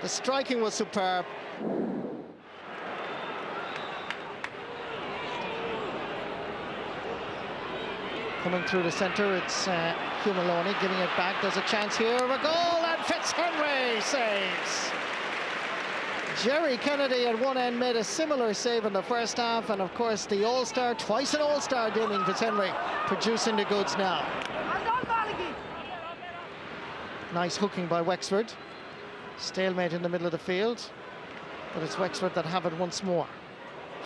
The striking was superb. Coming through the centre, it's Hugh Maloney giving it back. There's a chance here of a goal, and Fitzhenry saves. Jerry Kennedy at one end made a similar save in the first half, and of course the All-Star, twice an All-Star, Damien Fitzhenry, producing the goods now. Nice hooking by Wexford. Stalemate in the middle of the field, but it's Wexford that have it once more.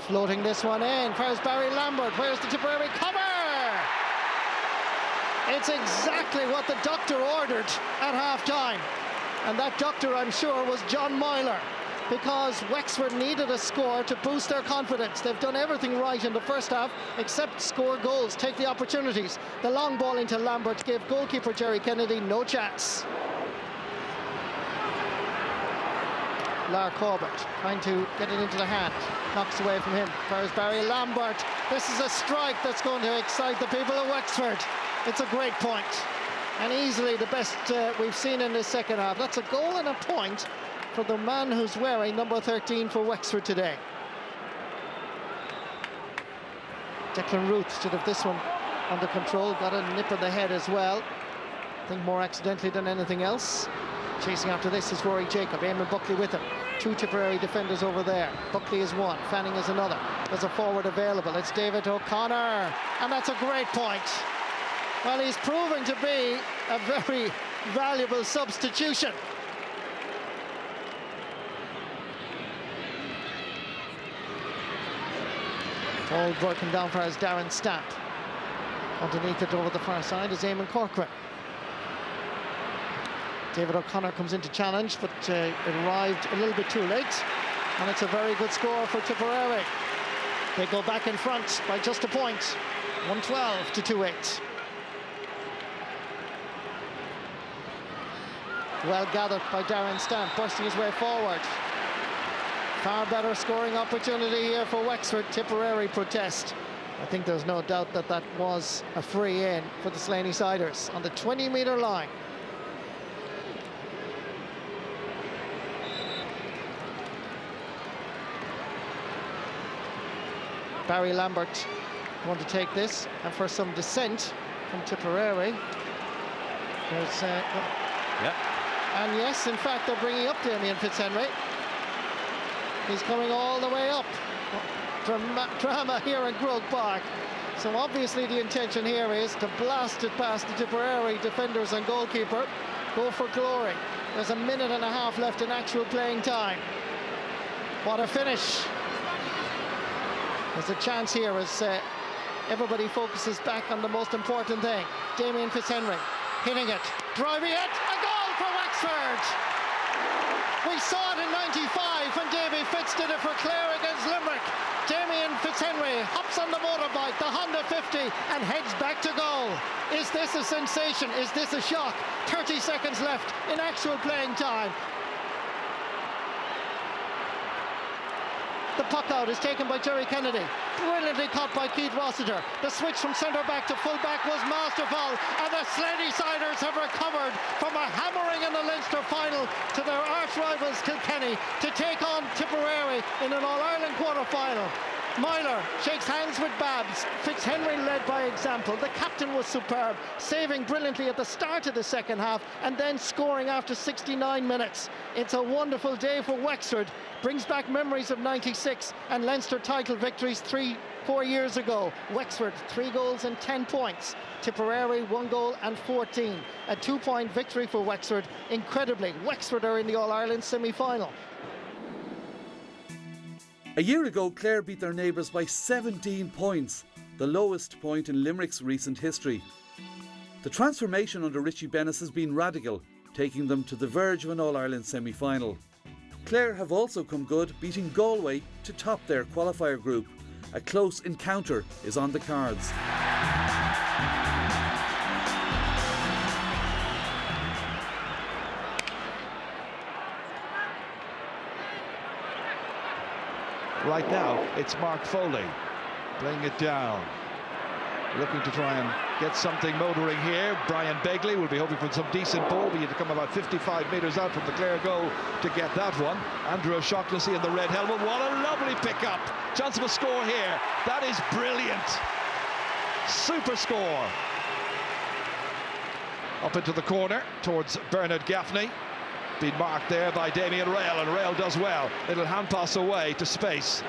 Floating this one in, where's Barry Lambert? Where's the Tipperary cover? It's exactly what the doctor ordered at half-time, and that doctor, I'm sure, was John Myler, because Wexford needed a score to boost their confidence. They've done everything right in the first half except score goals, take the opportunities. The long ball into Lambert gave goalkeeper Jerry Kennedy no chance. Lar Corbett trying to get it into the hand, knocks away from him. There's Barry Lambert. This is a strike that's going to excite the people of Wexford. It's a great point, and easily the best we've seen in this second half. That's a goal and a point for the man who's wearing number 13 for Wexford today. Declan Ruth should have this one under control, got a nip in the head as well. I think more accidentally than anything else. Chasing after this is Rory Jacob, Eamon Buckley with him. Two Tipperary defenders over there. Buckley is one, Fanning is another. There's a forward available, it's David O'Connor, and that's a great point. Well, he's proven to be a very valuable substitution. All broken down for us, Darren Stamp. Underneath it over the far side is Eamon Corcoran. David O'Connor comes in to challenge, but it arrived a little bit too late, and it's a very good score for Tipperary. They go back in front by just a point, 112 to 2-8. Well gathered by Darren Stamp, bursting his way forward. Far better scoring opportunity here for Wexford. Tipperary protest. I think there's no doubt that that was a free in for the Slaney Siders on the 20-metre line. Barry Lambert going to take this, and for some dissent from Tipperary. There's and yes, in fact, they're bringing up Damien Fitzhenry. He's coming all the way up. Drama here in Croke Park. So obviously the intention here is to blast it past the Tipperary defenders and goalkeeper. Go for glory. There's a minute and a half left in actual playing time. What a finish. There's a chance here as everybody focuses back on the most important thing. Damien Fitzhenry hitting it, driving it, a goal for Wexford! We saw it in '95 when Davy Fitz did it for Clare against Limerick. Damien Fitzhenry hops on the motorbike, the Honda 50, and heads back to goal. Is this a sensation? Is this a shock? 30 seconds left in actual playing time. The puck out is taken by Jerry Kennedy. Brilliantly caught by Keith Rossiter. The switch from centre-back to full-back was masterful, and the Slaney Siders have recovered from a hammering in the Leinster final to their arch-rivals Kilkenny to take on Tipperary in an All-Ireland quarter-final. Myler shakes hands with Babs. Fitzhenry led by example. The captain was superb, saving brilliantly at the start of the second half and then scoring after 69 minutes. It's a wonderful day for Wexford. Brings back memories of '96 and Leinster title victories 3-4 years ago. Wexford 3 goals and 10 points. Tipperary 1 goal and 14. A 2-point victory for Wexford. Incredibly, Wexford are in the All-Ireland semi-final. A year ago, Clare beat their neighbours by 17 points, the lowest point in Limerick's recent history. The transformation under Richie Bennis has been radical, taking them to the verge of an All-Ireland semi-final. Clare have also come good, beating Galway to top their qualifier group. A close encounter is on the cards. Right now, it's Mark Foley playing it down, looking to try and get something motoring here. Brian Begley will be hoping for some decent ball, but he had to come about 55 metres out from the Clare goal to get that one. Andrew O'Shaughnessy in the red helmet. What a lovely pickup. Chance of a score here. That is brilliant. Super score. Up into the corner towards Bernard Gaffney. Been marked there by Damien Rail, and Rail does well. Little hand pass away to space.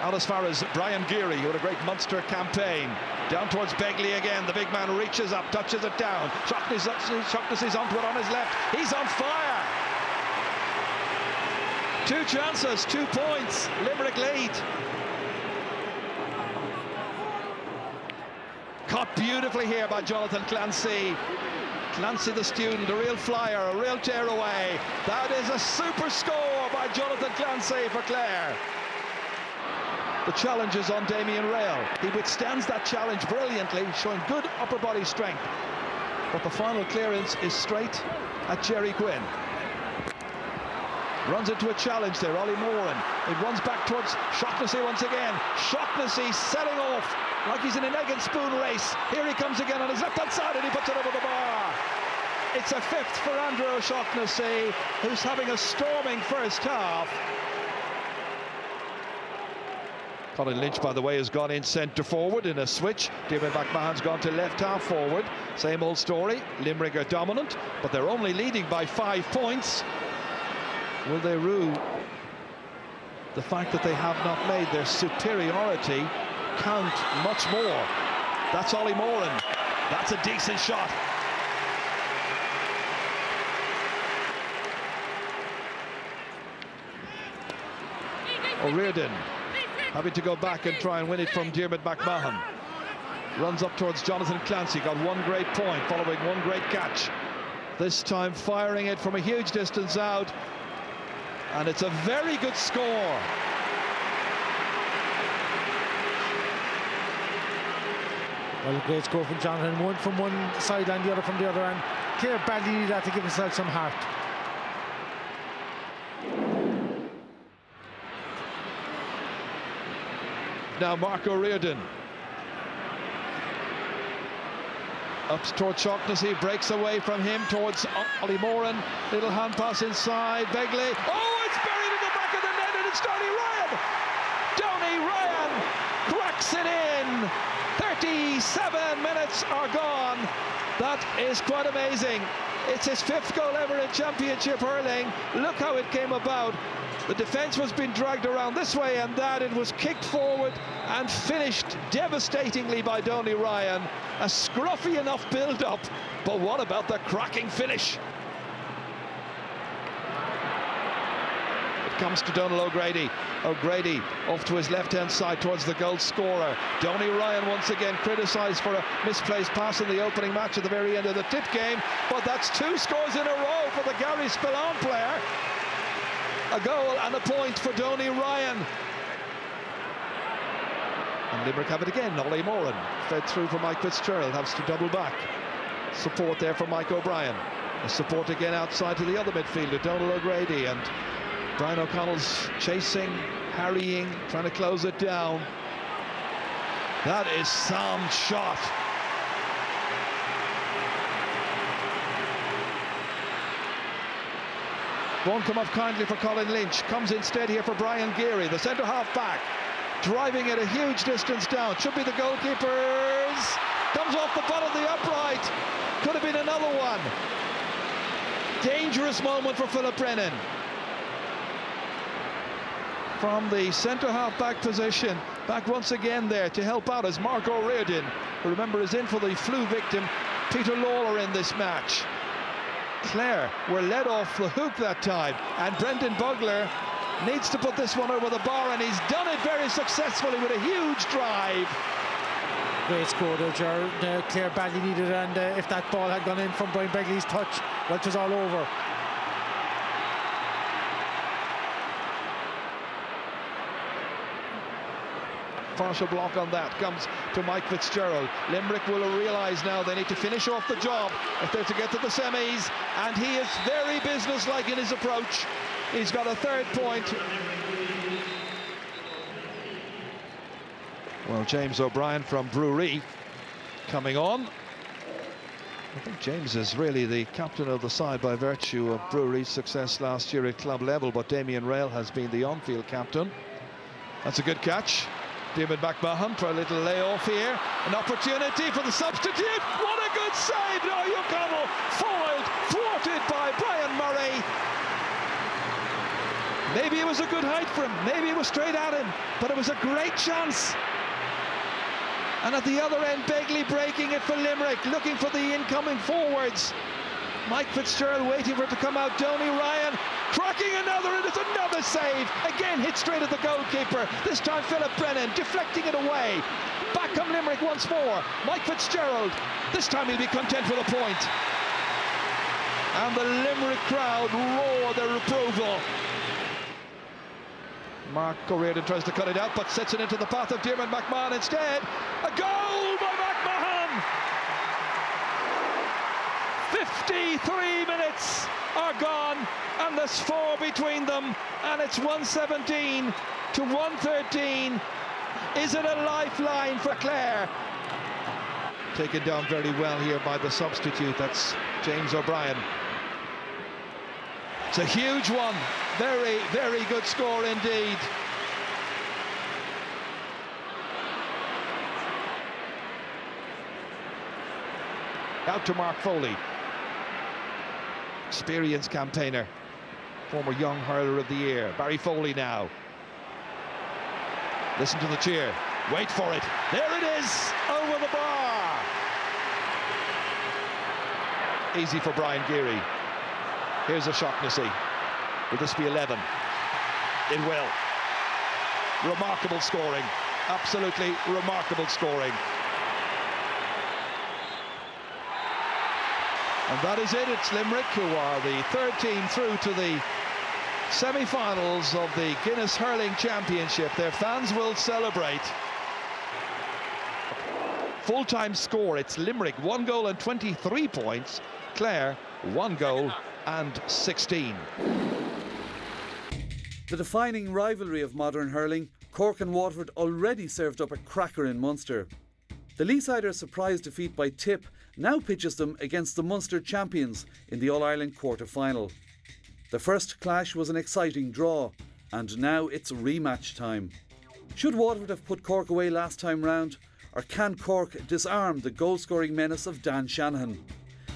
Out as far as Brian Geary, who had a great Munster campaign. Down towards Begley again. The big man reaches up, touches it down. Shaughnessy's onto it on his left. He's on fire. 2 chances, 2 points. Limerick lead. Caught beautifully here by Jonathan Clancy. Clancy the student, a real flyer, a real tearaway. That is a super score by Jonathan Clancy for Clare. The challenge is on Damien Rail. He withstands that challenge brilliantly, showing good upper body strength. But the final clearance is straight at Jerry Quinn. Runs into a challenge there, Ollie Moran. It runs back towards Shaughnessy once again. Shaughnessy setting off like he's in an egg and spoon race. Here he comes again on his left-hand side, and he puts it over the bar. It's a 5th for Andrew O'Shaughnessy, who's having a storming first half. Colin Lynch, by the way, has gone in centre forward in a switch. David McMahon's gone to left half forward. Same old story. Limerick are dominant, but they're only leading by 5 points. Will they rue the fact that they have not made their superiority count much more? That's Ollie Moran. That's a decent shot. O'Riordan having to go back and try and win it from Diarmuid McMahon. Runs up towards Jonathan Clancy, got 1 great point following 1 great catch. This time firing it from a huge distance out, and it's a very good score. Well, a great score from Jonathan. One from one sideline, the other from the other, and Clare badly needed that to give himself some heart. Now Mark O'Riordan. Up towards Shaughnessy, breaks away from him towards Ollie Moran. Little hand pass inside, Begley. Oh, it's buried in the back of the net, and it's Donny Ryan! Donny Ryan cracks it in! 37 minutes are gone. That is quite amazing. It's his 5th goal ever in Championship hurling. Look how it came about. The defence was being dragged around this way and that. It was kicked forward and finished devastatingly by Donny Ryan. A scruffy enough build-up, but what about the cracking finish? It comes to Donald O'Grady. O'Grady off to his left-hand side towards the goal scorer. Donny Ryan once again criticised for a misplaced pass in the opening match at the very end of the Tip game, but that's 2 scores in a row for the Gary Spillane player. A goal and a point for Donny Ryan. And Limerick have it again. Ollie Moran fed through for Mike Fitzgerald, has to double back. Support there for Mike O'Brien. A support again outside to the other midfielder, Donald O'Grady, and Brian O'Connell's chasing, harrying, trying to close it down. That is some shot. Won't come up kindly for Colin Lynch. Comes instead here for Brian Geary, the centre half back. Driving it a huge distance down. Should be the goalkeepers. Comes off the butt of the upright. Could have been another one. Dangerous moment for Philip Brennan. From the centre half back position, back once again there to help out as Mark O'Riordan, who remember is in for the flu victim Peter Lawler in this match. Clare were led off the hook that time, and Brendan Bugler needs to put this one over the bar, and he's done it very successfully with a huge drive. Great score there, Ger. Clare badly needed it, and if that ball had gone in from Brian Begley's touch, well, it was all over. Partial block on that comes to Mike Fitzgerald. Limerick will realise now they need to finish off the job if they're to get to the semis, and he is very businesslike in his approach. He's got a 3rd point. Well, James O'Brien from Brewery coming on. I think James is really the captain of the side by virtue of Brewery's success last year at club level, but Damien Rail has been the on-field captain. That's a good catch. David McMahon for a little layoff here. An opportunity for the substitute. What a good save! Now O'Connell foiled, thwarted by Brian Murray. Maybe it was a good height for him. Maybe it was straight at him, but it was a great chance. And at the other end, Begley breaking it for Limerick, looking for the incoming forwards. Mike Fitzgerald waiting for it to come out. Donny Ryan cracking another, and it's another save. Again hit straight at the goalkeeper. This time Philip Brennan deflecting it away. Back come Limerick once more. Mike Fitzgerald. This time he'll be content with a point. And the Limerick crowd roar their approval. Mark O'Riordan tries to cut it out, but sets it into the path of Diarmuid McMahon instead. A goal by McMahon! 53 minutes are gone, and there's 4 between them, and it's 117 to 113. Is it a lifeline for Clare? Taken down very well here by the substitute, that's James O'Brien. It's a huge one. Very, very good score indeed. Out to Mark Foley. Experienced campaigner. Former Young Hurler of the Year. Barry Foley now. Listen to the cheer. Wait for it. There it is. Over the bar. Easy for Brian Geary. Here's O'Shaughnessy. Will this be 11? It will. Remarkable scoring. Absolutely remarkable scoring. And that is it. It's Limerick, who are the third team through to the semi-finals of the Guinness Hurling Championship. Their fans will celebrate. Full-time score, it's Limerick 1 goal and 23 points. Clare 1 goal and 16. The defining rivalry of modern hurling, Cork and Waterford already served up a cracker in Munster. The Leesiders' surprise defeat by Tip now pitches them against the Munster champions in the All-Ireland quarter-final. The first clash was an exciting draw, and now it's rematch time. Should Waterford have put Cork away last time round, or can Cork disarm the goal-scoring menace of Dan Shanahan?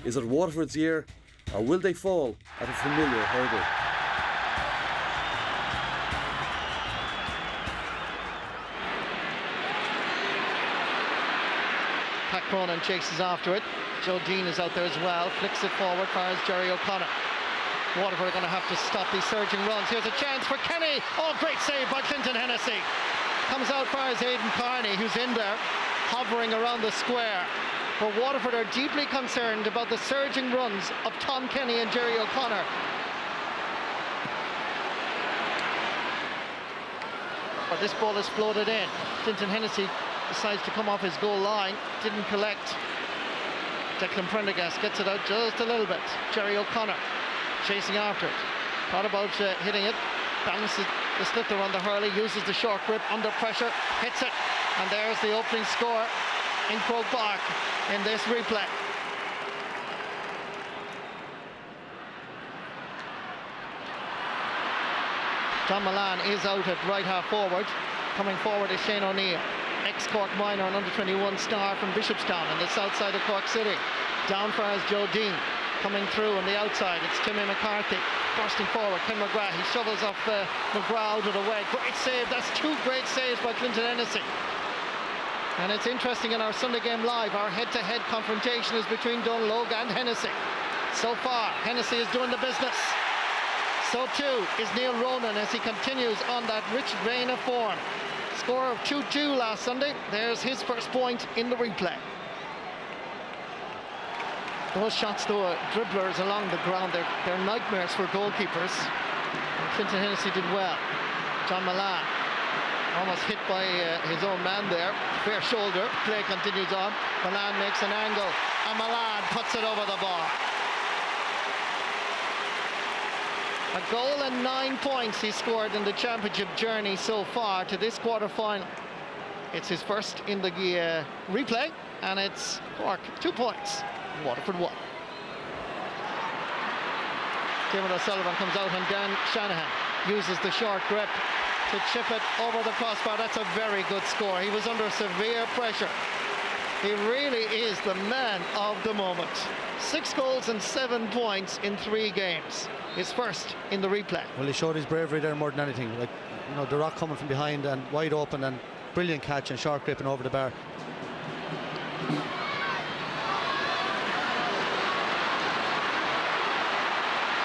Is it Waterford's year, or will they fall at a familiar hurdle? Pat Cronin chases after it. Joe Dean is out there as well. Flicks it forward, fires Jerry O'Connor. Waterford are going to have to stop these surging runs. Here's a chance for Kenny. Oh, great save by Clinton Hennessy. Comes out, fires Aidan Carney, who's in there, hovering around the square. But Waterford are deeply concerned about the surging runs of Tom Kenny and Jerry O'Connor. But this ball is floated in. Clinton Hennessy decides to come off his goal line, didn't collect. Declan Prendergast gets it out just a little bit. Jerry O'Connor chasing after it. Thought about hitting it, bangs the sliotar on the hurley, uses the short grip under pressure, hits it, and there's the opening score in Croke Park in this replay. John Milan is out at right half forward. Coming forward is Shane O'Neill, ex-Cork minor and under-21 star from Bishopstown on the south side of Cork City. Down fires Joe Dean. Coming through on the outside, it's Timmy McCarthy. Bursting forward, Ken McGrath. He shovels off McGrath out of the way. Great save. That's 2 great saves by Clinton Hennessy. And it's interesting, in our Sunday Game Live, our head-to-head confrontation is between Dunlogue and Hennessy. So far, Hennessy is doing the business. So too is Neil Ronan as he continues on that rich vein of form. Score of 2-2 last Sunday. There's his first point in the replay. Those shots, though, are dribblers along the ground. They're nightmares for goalkeepers. And Clinton Hennessy did well. John Milan almost hit by his own man there. Fair shoulder. Play continues on. Milan makes an angle, and Milan puts it over the bar. A goal and 9 points he scored in the championship journey so far to this quarter-final. It's his first in the replay, and it's Cork 2 points, Waterford 1. Diarmuid O'Sullivan comes out, and Dan Shanahan uses the short grip to chip it over the crossbar. That's a very good score. He was under severe pressure. He really is the man of the moment. 6 goals and 7 points in 3 games. His first in the replay. Well, he showed his bravery there more than anything. Like, you know, the rock coming from behind and wide open, and brilliant catch and short gripping over the bar.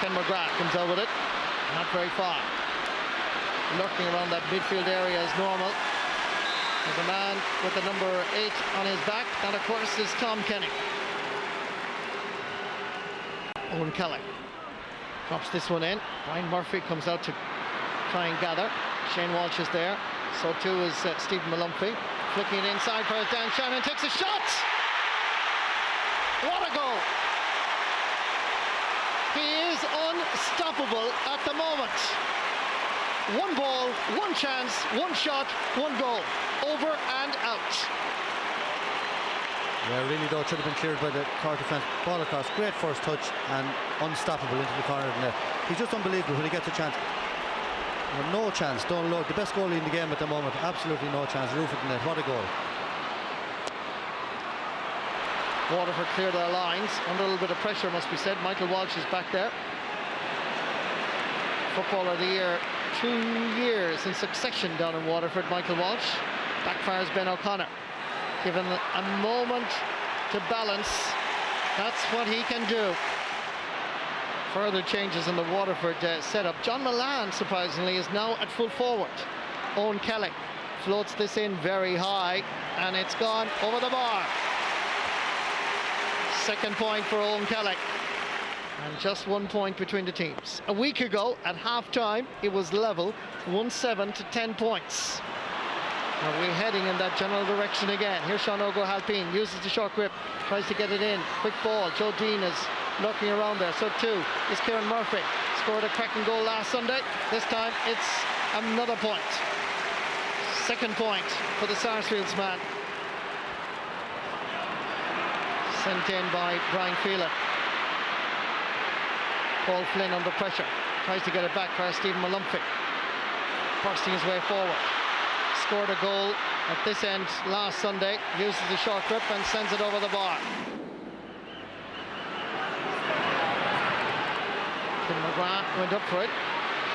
Ken McGrath comes out with it, not very far. Lurking around that midfield area as normal. There's a man with the number 8 on his back. That, of course, is Tom Kenny. Owen Kelly drops this one in. Brian Murphy comes out to try and gather. Shane Walsh is there. So too is Stephen Malumphey. Flicking it inside for Dan Shannon. Takes a shot! What a goal! He is unstoppable at the moment. 1 ball, 1 chance, 1 shot, 1 goal. Over and out. Yeah, really though, it should have been cleared by the Cork defence. Ball across, great first touch, and unstoppable into the corner of the net. He's just unbelievable when he gets a chance. No chance, don't load. The best goalie in the game at the moment. Absolutely no chance. Roof of the net. What a goal. Waterford clear their lines. Under a little bit of pressure, must be said. Michael Walsh is back there. Footballer of the Year 2 years in succession down in Waterford, Michael Walsh. Backfires Ben O'Connor. Given a moment to balance, that's what he can do. Further changes in the Waterford setup. John Milan, surprisingly, is now at full forward. Owen Kelly floats this in very high, and it's gone over the bar. 2nd point for Owen Kelly. And just 1 point between the teams. A week ago, at half-time, it was level, 1-7 to 10 points. Are we heading in that general direction again? Here's Sean O'Halpine, uses the short grip, tries to get it in. Quick ball. Joe Dean is looking around there. So too is Kieran Murphy. Scored a cracking goal last Sunday. This time it's another point. 2nd point for the Sarsfields man. Sent in by Brian Phelan. Paul Flynn under pressure. Tries to get it back for Stephen Malumphey. Bursting his way forward. Scored a goal at this end last Sunday. Uses the short grip and sends it over the bar. Tim McGrath went up for it.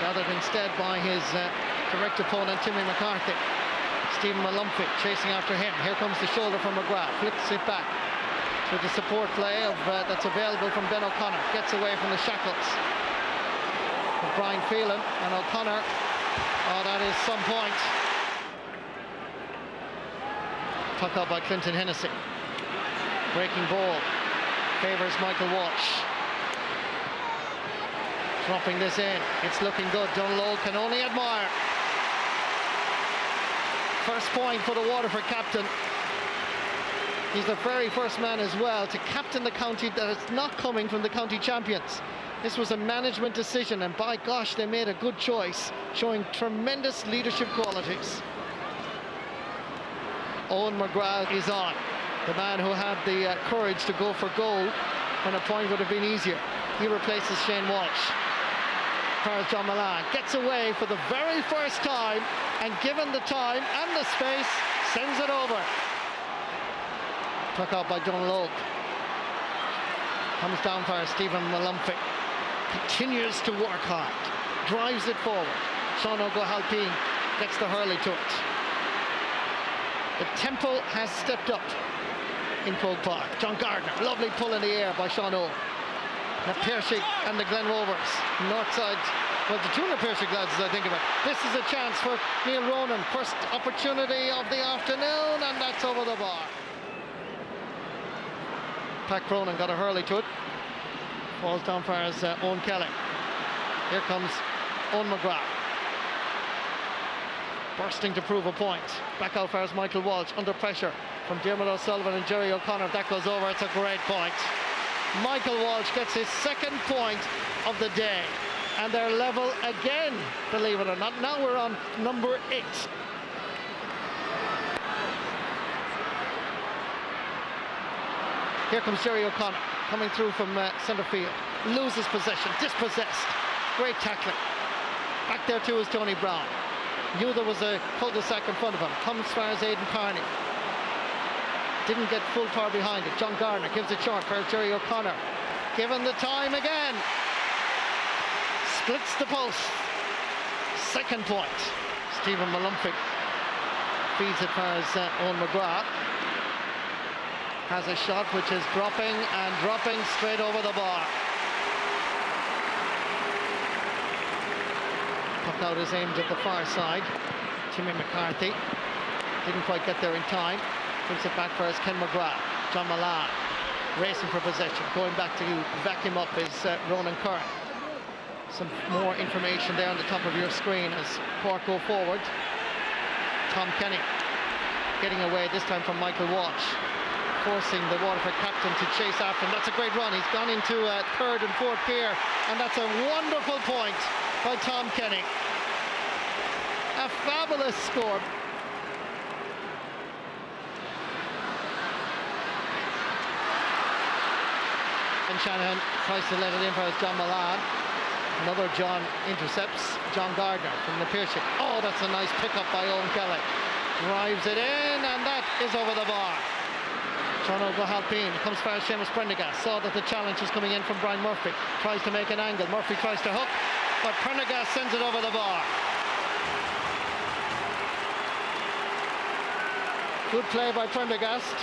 Gathered instead by his direct opponent, Timmy McCarthy. Stephen Malumphey chasing after him. Here comes the shoulder from McGrath. Flips it back to the support play that's available from Ben O'Connor. Gets away from the shackles of Brian Phelan, and O'Connor. Oh, that is some point. Tuck out by Clinton Hennessy. Breaking ball. Favours Michael Walsh. Dropping this in. It's looking good. Dunlow can only admire. First point for the Waterford captain. He's the very first man as well to captain the county that is not coming from the county champions. This was a management decision, and by gosh, they made a good choice, showing tremendous leadership qualities. Owen McGrath is on. The man who had the courage to go for goal when a point would have been easier. He replaces Shane Walsh. As John Milan gets away for the very first time, and given the time and the space, sends it over. Took out by John Logue. Comes down for Stephen Malumphey. Continues to work hard. Drives it forward. Sean O'Halpine gets the hurley to it. The tempo has stepped up in Croke Park. John Gardner, lovely pull in the air by Sean O. Now Piercy and the Glen Rovers. North side, well, the two of the Piercy lads, as I think of it. This is a chance for Neil Ronan. First opportunity of the afternoon, and that's over the bar. Pat Cronin got a hurley to it. Falls down for as Owen Kelly. Here comes Owen McGrath. Bursting to prove a point. Back out for as Michael Walsh under pressure from Diarmuid O'Sullivan and Jerry O'Connor. That goes over. It's a great point. Michael Walsh gets his 2nd point of the day. And they're level again, believe it or not. Now we're on number 8. Here comes Jerry O'Connor coming through from centre field. Loses possession, dispossessed. Great tackling. Back there too is Tony Brown. Knew there was a cul-de-sac in front of him. Comes as far as Aidan Carney. Didn't get full power behind it. John Gardner gives it short for Jerry O'Connor. Given the time again. Splits the post. Second point. Stephen Malumphig feeds it for Owen McGrath. Has a shot which is dropping straight over the bar. Puck out is aimed at the far side. Jimmy McCarthy didn't quite get there in time. Gives it back for us Ken McGrath. John Milan racing for possession. Going back to back him up is Ronan Curran. Some more information there on the top of your screen as Cork go forward. Tom Kenny getting away this time from Michael Walsh, forcing the Waterford captain to chase after him. That's a great run. He's gone into third and fourth gear, and that's a wonderful point by Tom Kenny. A fabulous score. And Shanahan tries to let it in for us, John Milan. Another John intercepts. John Gardner from the Piercing. Oh, that's a nice pickup by Owen Kelly. Drives it in, and that is over the bar. Sean O'Halpine comes far as Seamus Prendergast. Saw that the challenge was coming in from Brian Murphy. Tries to make an angle. Murphy tries to hook, but Prendergast sends it over the bar. Good play by Prendergast.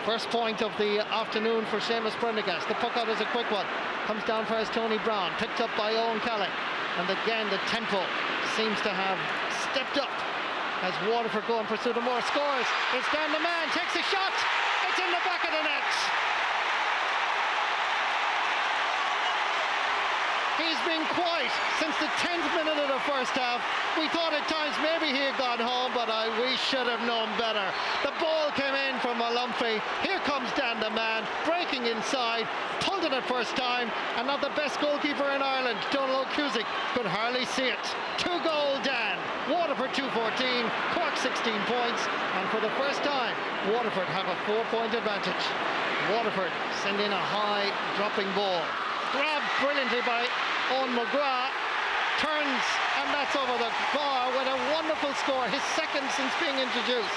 First point of the afternoon for Seamus Prendergast. The puck out is a quick one. Comes down for his Tony Brown. Picked up by Owen Kelly. And again, the tempo seems to have stepped up as Waterford go in pursuit of more scores. It's down the man, takes a shot. It's in the back of the net. He's been quiet since the 10th minute of the first half. We thought at times maybe he had gone home, but we should have known better. The ball came in from Malumphig. Here comes Dan the man, breaking inside, pulled it at first time, and not the best goalkeeper in Ireland, Donald Cusick, could hardly see it. 2-goal Dan. Waterford 2-14, Cork 16 points, and for the first time, Waterford have a 4-point advantage. Waterford send in a high dropping ball. Grabbed brilliantly by Owen McGrath, turns, and that's over the bar with a wonderful score, his second since being introduced.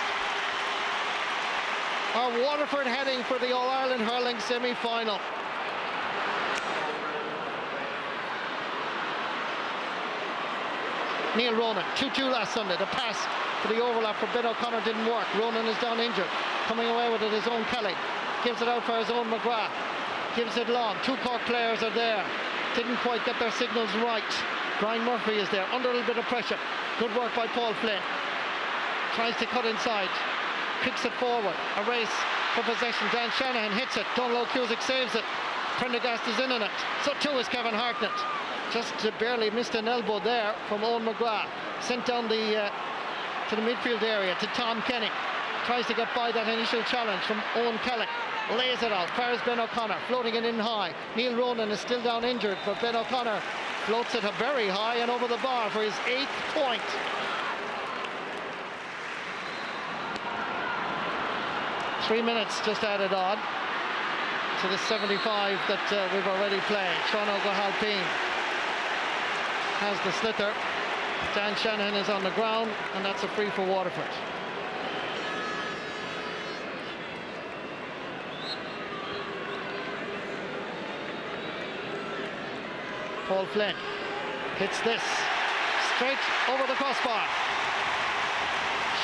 Are Waterford heading for the All-Ireland Hurling semi-final? Neil Ronan, 2-2 last Sunday. The pass for the overlap for Ben O'Connor didn't work. Ronan is down injured. Coming away with it is Owen Kelly. Gives it out for his own McGrath. Gives it long. Two Cork players are there. Didn't quite get their signals right. Brian Murphy is there under a little bit of pressure. Good work by Paul Flynn. Tries to cut inside. Kicks it forward. A race for possession. Dan Shanahan hits it. Donald Cusick saves it. Prendergast is in on it. So too is Kevin Hartnett. Just barely missed an elbow there from Owen McGrath. Sent down to the midfield area to Tom Kenny. Tries to get by that initial challenge from Owen Kelly. Lays it out. Fires Ben O'Connor, floating it in high. Neil Ronan is still down injured, but Ben O'Connor floats it very high and over the bar for his 8th point. Three minutes just added on to the 75 that we've already played. Sean O'Halpine has the sliotar. Dan Shanahan is on the ground, and that's a free for Waterford. Paul Flynn hits this straight over the crossbar.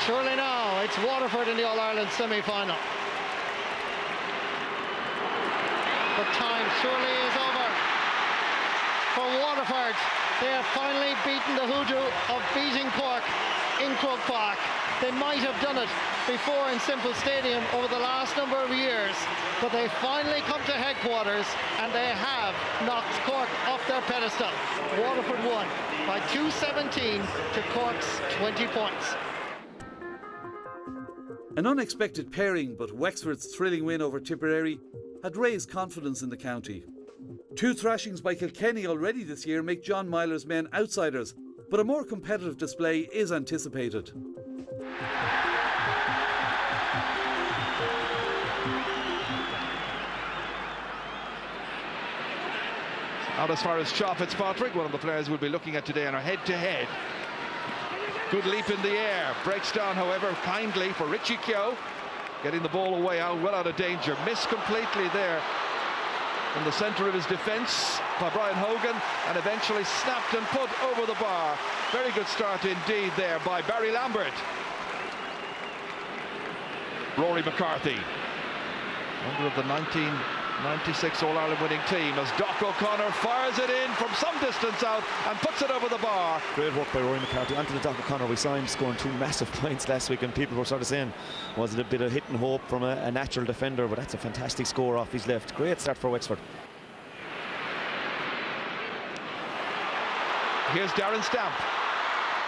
Surely now it's Waterford in the All-Ireland semi-final. But time surely is over for Waterford. They have finally beaten the hoodoo of beating Cork in Croke Park. They might have done it before in Semple Stadium over the last number of years, but they finally come to headquarters and they have knocked Cork off their pedestal. Waterford won by 2-17 to Cork's 20 points. An unexpected pairing, but Wexford's thrilling win over Tipperary had raised confidence in the county. Two thrashings by Kilkenny already this year make John Myler's men outsiders, but a more competitive display is anticipated. Out as far as Shaw Fitzpatrick, one of the players we'll be looking at today on our head-to-head. Good leap in the air. Breaks down, however, kindly for Richie Keogh. Getting the ball away, well out of danger. Missed completely there in the centre of his defence by Brian Hogan, and eventually snapped and put over the bar. Very good start indeed there by Barry Lambert. Rory McCarthy, member of the 1996 All-Ireland winning team, as Doc O'Connor fires it in from some distance out and puts it over the bar. Great work by Rory McCarthy. Onto the Doc O'Connor. We saw him scoring 2 massive points last week, and people were sort of saying, was it a bit of hit and hope from a natural defender? But that's a fantastic score off his left. Great start for Wexford. Here's Darren Stamp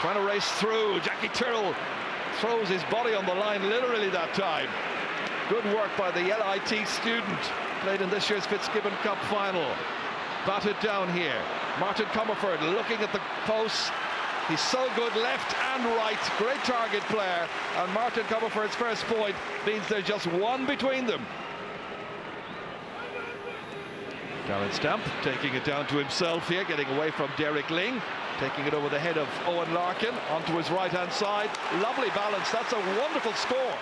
trying to race through. Jackie Tyrrell throws his body on the line literally that time. Good work by the LIT student, played in this year's Fitzgibbon Cup final. Batted down here. Martin Comerford looking at the posts. He's so good left and right. Great target player. And Martin Comerford's first point means there's just one between them. Darren Stamp taking it down to himself here, getting away from Derek Ling. Taking it over the head of Owen Larkin onto his right-hand side. Lovely balance. That's a wonderful score.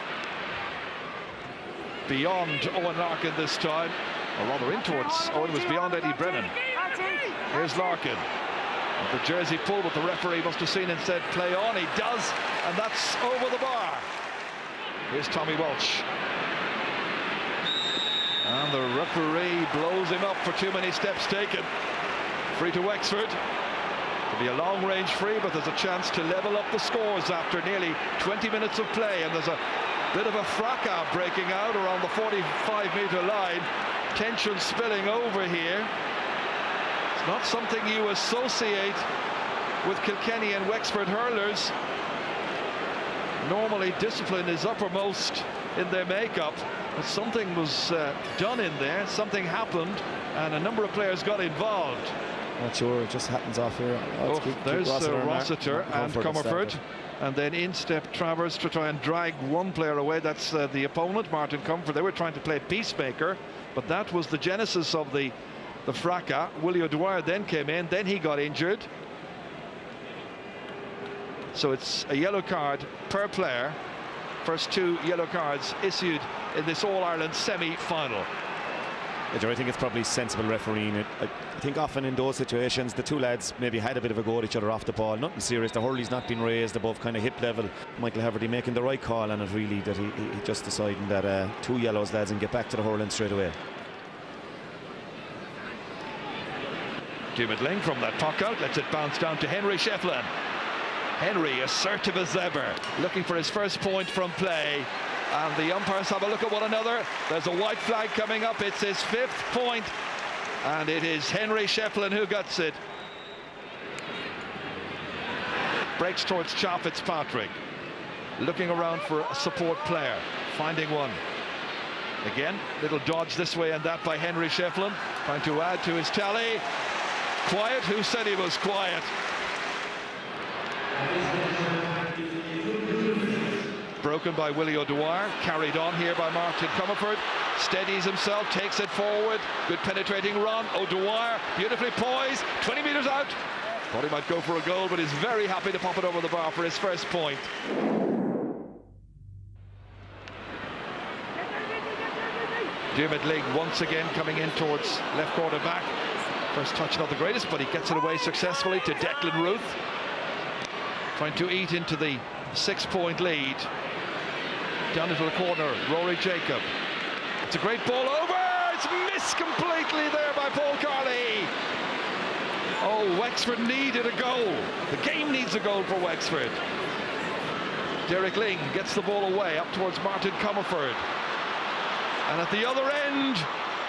Beyond Owen Larkin this time, or rather in towards Owen, was beyond Eddie Brennan. Here's Larkin. The jersey pull, but the referee must have seen and said play on. He does, and that's over the bar. Here's Tommy Walsh. And the referee blows him up for too many steps taken. Free to Wexford. It'll be a long-range free, but there's a chance to level up the scores after nearly 20 minutes of play, and there's a bit of a fracas breaking out around the 45-metre line. Tension spilling over here. It's not something you associate with Kilkenny and Wexford hurlers. Normally discipline is uppermost in their makeup, but something was done in there, something happened, and a number of players got involved. Not sure, it just happens off here. There's Rossiter and Comerford. And then in step Travers to try and drag one player away. That's the opponent, Martin Comerford. They were trying to play peacemaker, but that was the genesis of the fracas. Willie O'Dwyer then came in, then he got injured. So it's a yellow card per player. First 2 yellow cards issued in this All-Ireland semi-final. I think it's probably sensible refereeing. I think often in those situations the 2 lads maybe had a bit of a go at each other off the ball. Nothing serious. The hurley's not been raised above kind of hip level. Michael Haverty making the right call on it, really, that he just deciding that 2 yellows, lads, and get back to the hurling straight away. Diarmaid Ling from that puck out lets it bounce down to Henry Shefflin. Henry assertive as ever, looking for his first point from play. And the umpires have a look at one another. There's a white flag coming up. It's his 5th point, and it is Henry Shefflin who gets it. Breaks towards Shaw Fitzpatrick, looking around for a support player, finding one. Again, little dodge this way and that by Henry Shefflin, trying to add to his tally. Quiet, who said he was quiet? Broken by Willie O'Dwyer, carried on here by Martin Comerford, steadies himself, takes it forward, good penetrating run. O'Dwyer beautifully poised, 20 metres out. Thought he might go for a goal, but he's very happy to pop it over the bar for his first point. Diarmaid Ling once again coming in towards left corner back. First touch not the greatest, but he gets it away successfully to Declan Ruth, trying to eat into the 6-point lead. Down into the corner, Rory Jacob. It's a great ball over. It's missed completely there by Paul Carley. Oh, Wexford needed a goal. The game needs a goal for Wexford. Derek Ling gets the ball away up towards Martin Comerford. And at the other end,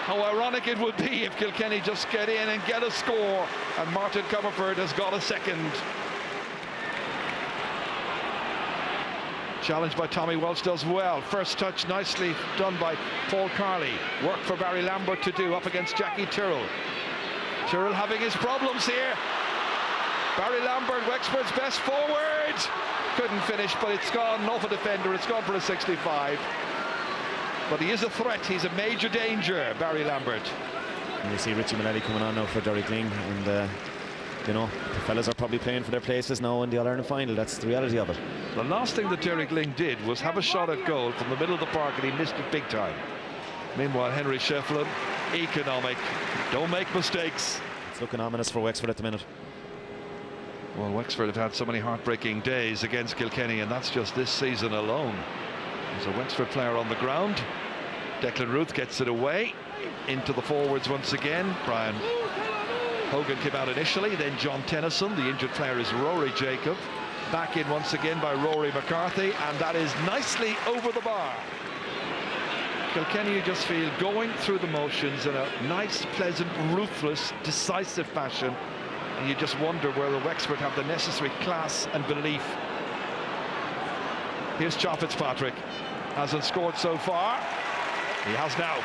how ironic it would be if Kilkenny just get in and get a score, and Martin Comerford has got a second. Challenged by Tommy Walsh, does well. First touch nicely done by Paul Carley. Work for Barry Lambert to do up against Jackie Tyrrell. Tyrrell having his problems here. Barry Lambert, Wexford's best forward. Couldn't finish, but it's gone off a defender. It's gone for a 65. But he is a threat. He's a major danger, Barry Lambert. And you see Richie Mullally coming on now for Derek Ling, and you know, the fellas are probably playing for their places now in the All-Ireland final. That's the reality of it. The last thing that Derek Ling did was have a shot at goal from the middle of the park, and he missed it big time. Meanwhile, Henry Shefflin, economic, don't make mistakes. It's looking ominous for Wexford at the minute. Well, Wexford have had so many heartbreaking days against Kilkenny, and that's just this season alone. There's a Wexford player on the ground. Declan Ruth gets it away into the forwards once again. Brian Hogan came out initially, then John Tennyson. The injured player is Rory Jacob. Back in once again by Rory McCarthy, and that is nicely over the bar. Kilkenny, you just feel going through the motions in a nice, pleasant, ruthless, decisive fashion, and you just wonder whether Wexford have the necessary class and belief. Here's Cha Fitzpatrick. Hasn't scored so far. He has now.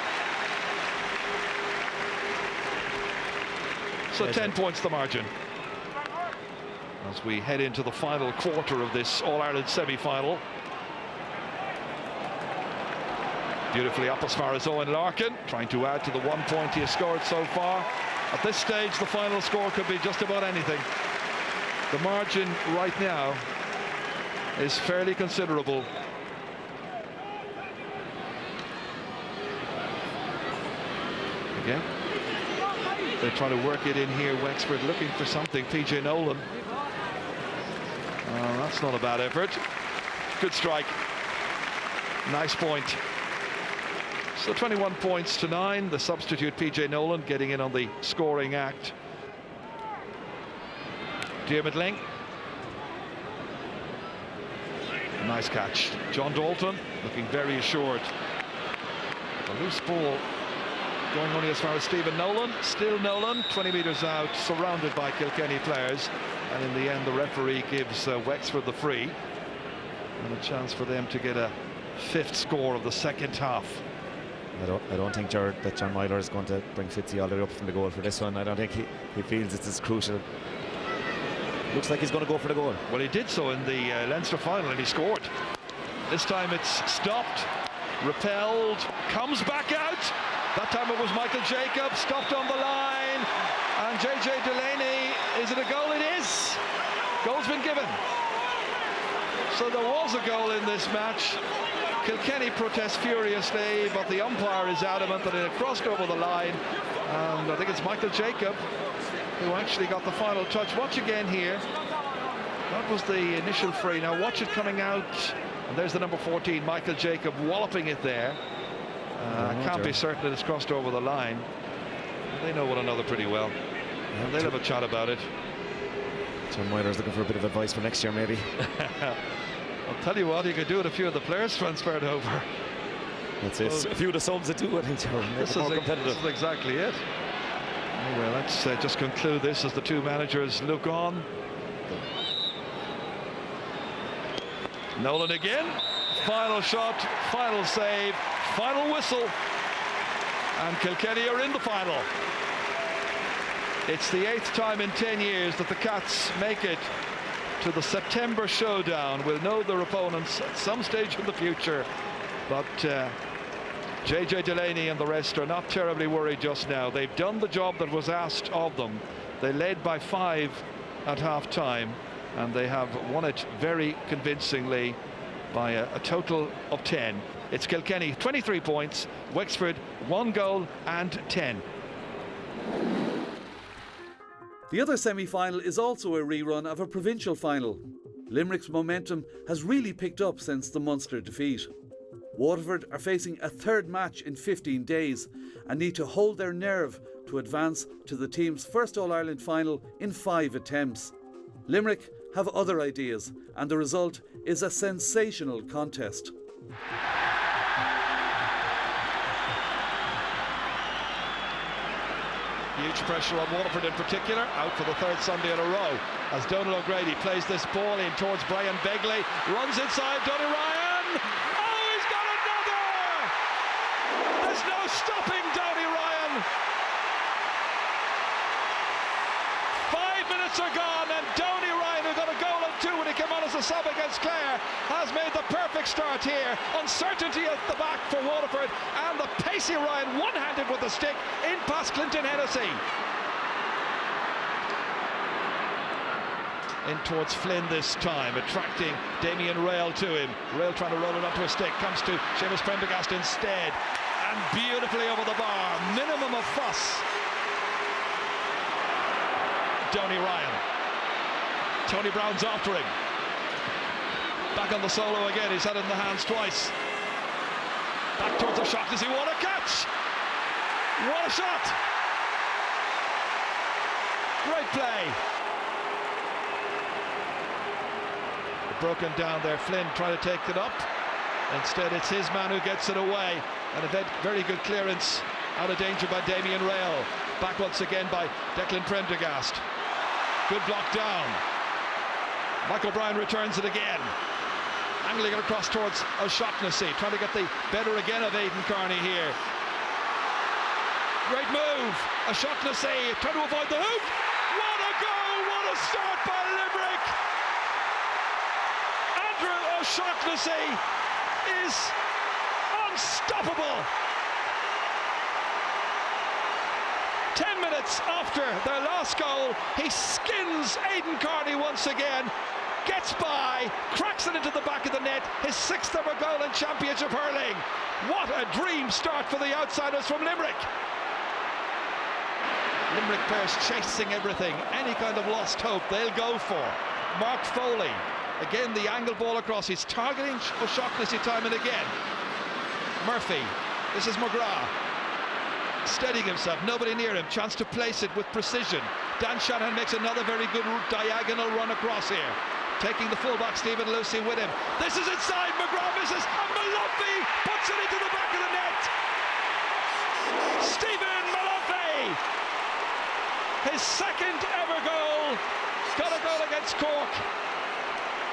So 10 points the margin as we head into the final quarter of this All-Ireland semi-final. Beautifully up as far as Owen Larkin, trying to add to the 1 point he has scored so far. At this stage, the final score could be just about anything. The margin right now is fairly considerable. Again, they try to work it in here. Wexford looking for something. PJ Nolan. That's not a bad effort. Good strike. Nice point. So 21 points to 9. The substitute PJ Nolan getting in on the scoring act. Diarmuid Ling. Nice catch. John Dalton looking very assured. A loose ball going only as far as Stephen Nolan. Still Nolan, 20 metres out, surrounded by Kilkenny players. And in the end, the referee gives Wexford the free. And a chance for them to get a 5th score of the second half. I don't think that John Myler is going to bring Fitzy all the way up from the goal for this one. I don't think he feels it's as crucial. Looks like he's going to go for the goal. Well, he did so in the Leinster final, and he scored. This time it's stopped, repelled, comes back out. That time it was Michael Jacobs, stopped on the line, and JJ Delaney, is it a goal? It is. Goal's been given. So there was a goal in this match. Kilkenny protests furiously, but the umpire is adamant that it crossed over the line, and I think it's Michael Jacob who actually got the final touch. Watch again here. That was the initial free. Now watch it coming out, and there's the number 14, Michael Jacob, walloping it there. I can't be certain that it's crossed over the line. They know one another pretty well, and they'll have a chat about it. John Myler's looking for a bit of advice for next year, maybe. I'll tell you what, you could do it. A few of the players transferred over. That's it. A few of the subs that do, I think, this is exactly it. Anyway, let's just conclude this as the two managers look on. Nolan again. Final shot, final save, final whistle. And Kilkenny are in the final. It's the 8th time in 10 years that the Cats make it to the September showdown. We'll know their opponents at some stage in the future, but JJ Delaney and the rest are not terribly worried just now. They've done the job that was asked of them. They led by 5 at half-time, and they have won it very convincingly by a total of 10. It's Kilkenny 23 points, Wexford 1 goal and 10. The other semi-final is also a rerun of a provincial final. Limerick's momentum has really picked up since the Munster defeat. Waterford are facing a 3rd match in 15 days and need to hold their nerve to advance to the team's first All-Ireland final in 5 attempts. Limerick have other ideas, and the result is a sensational contest. Huge pressure on Waterford in particular, out for the 3rd Sunday in a row as Donal O'Grady plays this ball in towards Brian Begley, runs inside Donny Ryan. Oh, he's got another! There's no stopping Donny Ryan. 5 minutes are gone, and Donny Ryan, who got a goal and 2 when he came on as a sub against Clare, has made the perfect start here. Uncertainty at the back for Waterford, and the pacey Ryan one-handed with the stick in past Clinton Hennessy. In towards Flynn this time, attracting Damien Rail to him. Rail trying to roll it onto a stick, comes to Seamus Prendergast instead, and beautifully over the bar. Minimum of fuss. Donny Ryan. Tony Brown's after him. Back on the solo again, he's had it in the hands twice. Back towards the shot, does he want a catch? What a shot! Great play. Broken down there, Flynn trying to take it up. Instead it's his man who gets it away, and a very good clearance out of danger by Damien Rail. Back once again by Declan Prendergast. Good block down. Michael Bryan returns it again, angling it across towards O'Shaughnessy, trying to get the better again of Aidan Kearney here. Great move. O'Shaughnessy trying to avoid the hoop. What a goal, what a start by Limerick. O'Shaughnessy is unstoppable. 10 minutes after their last goal, he skins Aidan Kearney once again, gets by, cracks it into the back of the net, his 6th ever goal in Championship hurling. What a dream start for the outsiders from Limerick. Limerick players chasing everything, any kind of lost hope they'll go for. Mark Foley. Again, the angle ball across. He's targeting O'Shaughnessy time and again. Murphy. This is McGrath. Steadying himself. Nobody near him. Chance to place it with precision. Dan Shanahan makes another very good diagonal run across here. Taking the fullback, Stephen Lucy, with him. This is inside. McGrath misses. And Malumbi puts it into the back of the net. Stephen Malumbi. His 2nd ever goal. Got a goal against Cork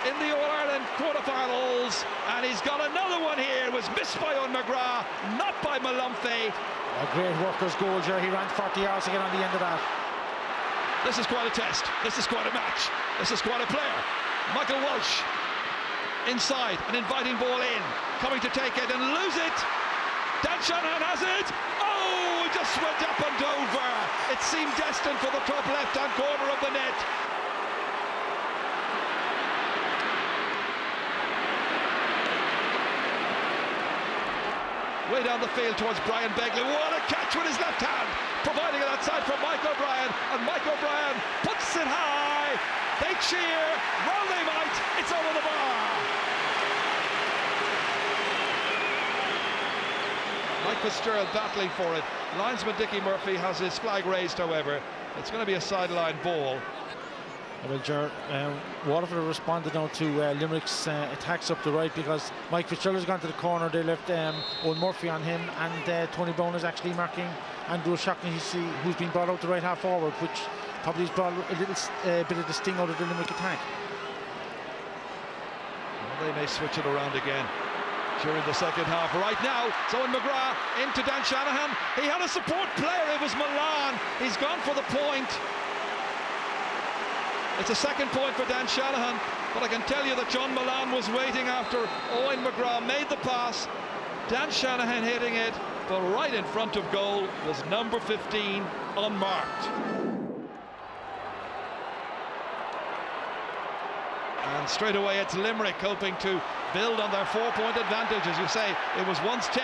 in the All-Ireland quarterfinals, and he's got another one here. It was missed by Owen McGrath, not by Malumbi. A great worker's goal, Jerry. He ran 40 yards to get on the end of that. This is quite a test. This is quite a match. This is quite a player. Michael Walsh inside, an inviting ball in, coming to take it and lose it. Dan Shanahan has it. Oh, it just went up and over. It seemed destined for the top left-hand corner of the net. Way down the field towards Brian Begley. What a catch with his left hand, providing it outside from Mike O'Brien, and Mike O'Brien puts it high. They cheer, well they might, it's over the bar. Mike Fitzgerald battling for it. Linesman Dickie Murphy has his flag raised, however. It's going to be a sideline ball. Well, Ger, Waterford have responded now to Limerick's attacks up the right, because Mike Fitzgerald has gone to the corner. They left Owen Murphy on him, and Tony Brown is actually marking Andrew O'Shaughnessy, who's been brought out to right half forward, which probably has brought a little bit of the sting out of the Limerick attack. Well, they may switch it around again during the second half. Right now, it's Owen McGrath into Dan Shanahan. He had a support player, it was Milan. He's gone for the point. It's a second point for Dan Shanahan, but I can tell you that John Milan was waiting after Owen McGrath made the pass. Dan Shanahan hitting it, but right in front of goal was number 15, unmarked. And straight away it's Limerick hoping to build on their 4-point advantage. As you say, it was once 10.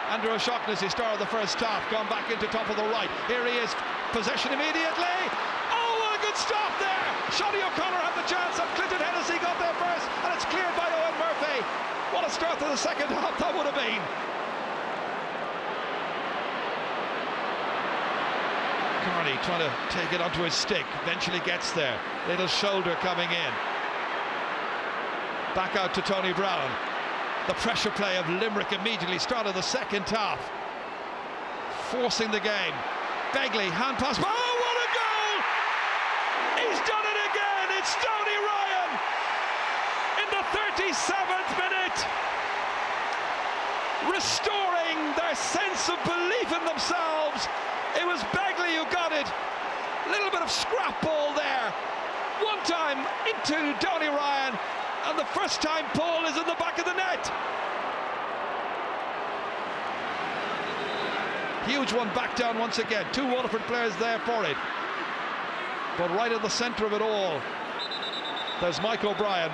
Andrew O'Shaughnessy started the first half, gone back into top of the right. Here he is, possession immediately. Oh, what a good stop there! Shotty O'Connor had the chance, and Clinton Hennessy got there first, and it's cleared by Owen Murphy. What a start to the second half that would have been. Kearney trying to take it onto his stick, eventually gets there. Little shoulder coming in. Back out to Tony Brown. The pressure play of Limerick immediately started the second half, forcing the game. Begley, hand pass. Oh, what a goal! He's done it again. It's Donny Ryan in the 37th minute, restoring their sense of belief in themselves. It was Begley who got it. A little bit of scrap ball there. One time into Donny Ryan. and the first time Paul is in the back of the net. Huge one back down once again. 2 Waterford players there for it. But right in the centre of it all, there's Mike O'Brien.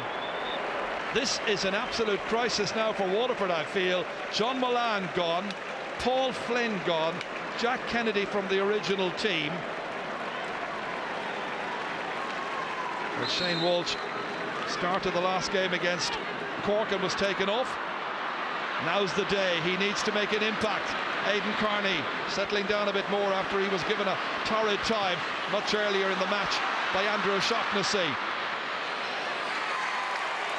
This is an absolute crisis now for Waterford, I feel. John Milan gone, Paul Flynn gone, Jack Kennedy from the original team. Well, Shane Walsh started the last game against Cork and was taken off. Now's the day. He needs to make an impact. Aidan Carney settling down a bit more after he was given a torrid time much earlier in the match by Andrew O'Shaughnessy.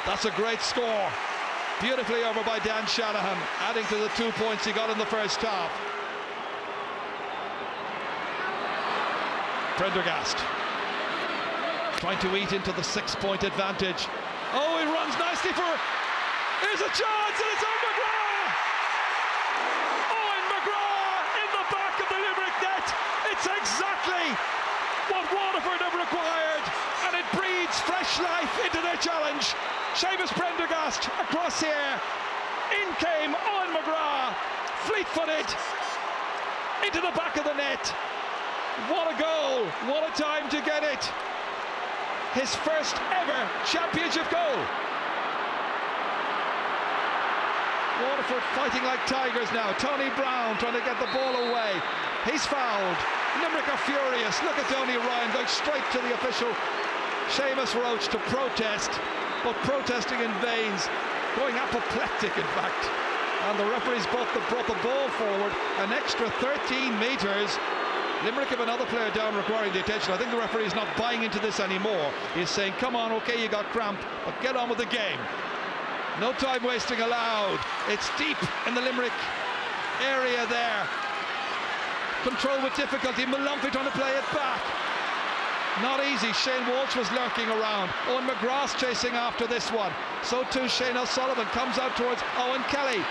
That's a great score. Beautifully over by Dan Shanahan, adding to the 2 points he got in the first half. Prendergast trying to eat into the 6-point advantage. Oh, he runs nicely for... Here's a chance, and it's Owen McGrath! Owen McGrath in the back of the Limerick net. It's exactly what Waterford have required, and it breathes fresh life into their challenge. Seamus Prendergast across here. In came Owen McGrath, fleet-footed into the back of the net. What a goal, what a time to get it. His first ever championship goal. Waterford fighting like tigers now. Tony Brown trying to get the ball away. He's fouled. Limerick are furious. Look at Donny Ryan going straight to the official Seamus Roach to protest, but protesting in vain, going apoplectic in fact. And the referees brought the ball forward an extra 13 metres. Limerick have another player down requiring the attention. I think the referee is not buying into this anymore. He's saying, come on, okay, you got cramp, but get on with the game. No time wasting allowed. It's deep in the Limerick area there. Control with difficulty. Malumphey trying to play it back. Not easy. Shane Walsh was lurking around. Owen McGrath's chasing after this one. So too Shane O'Sullivan comes out towards Owen Kelly.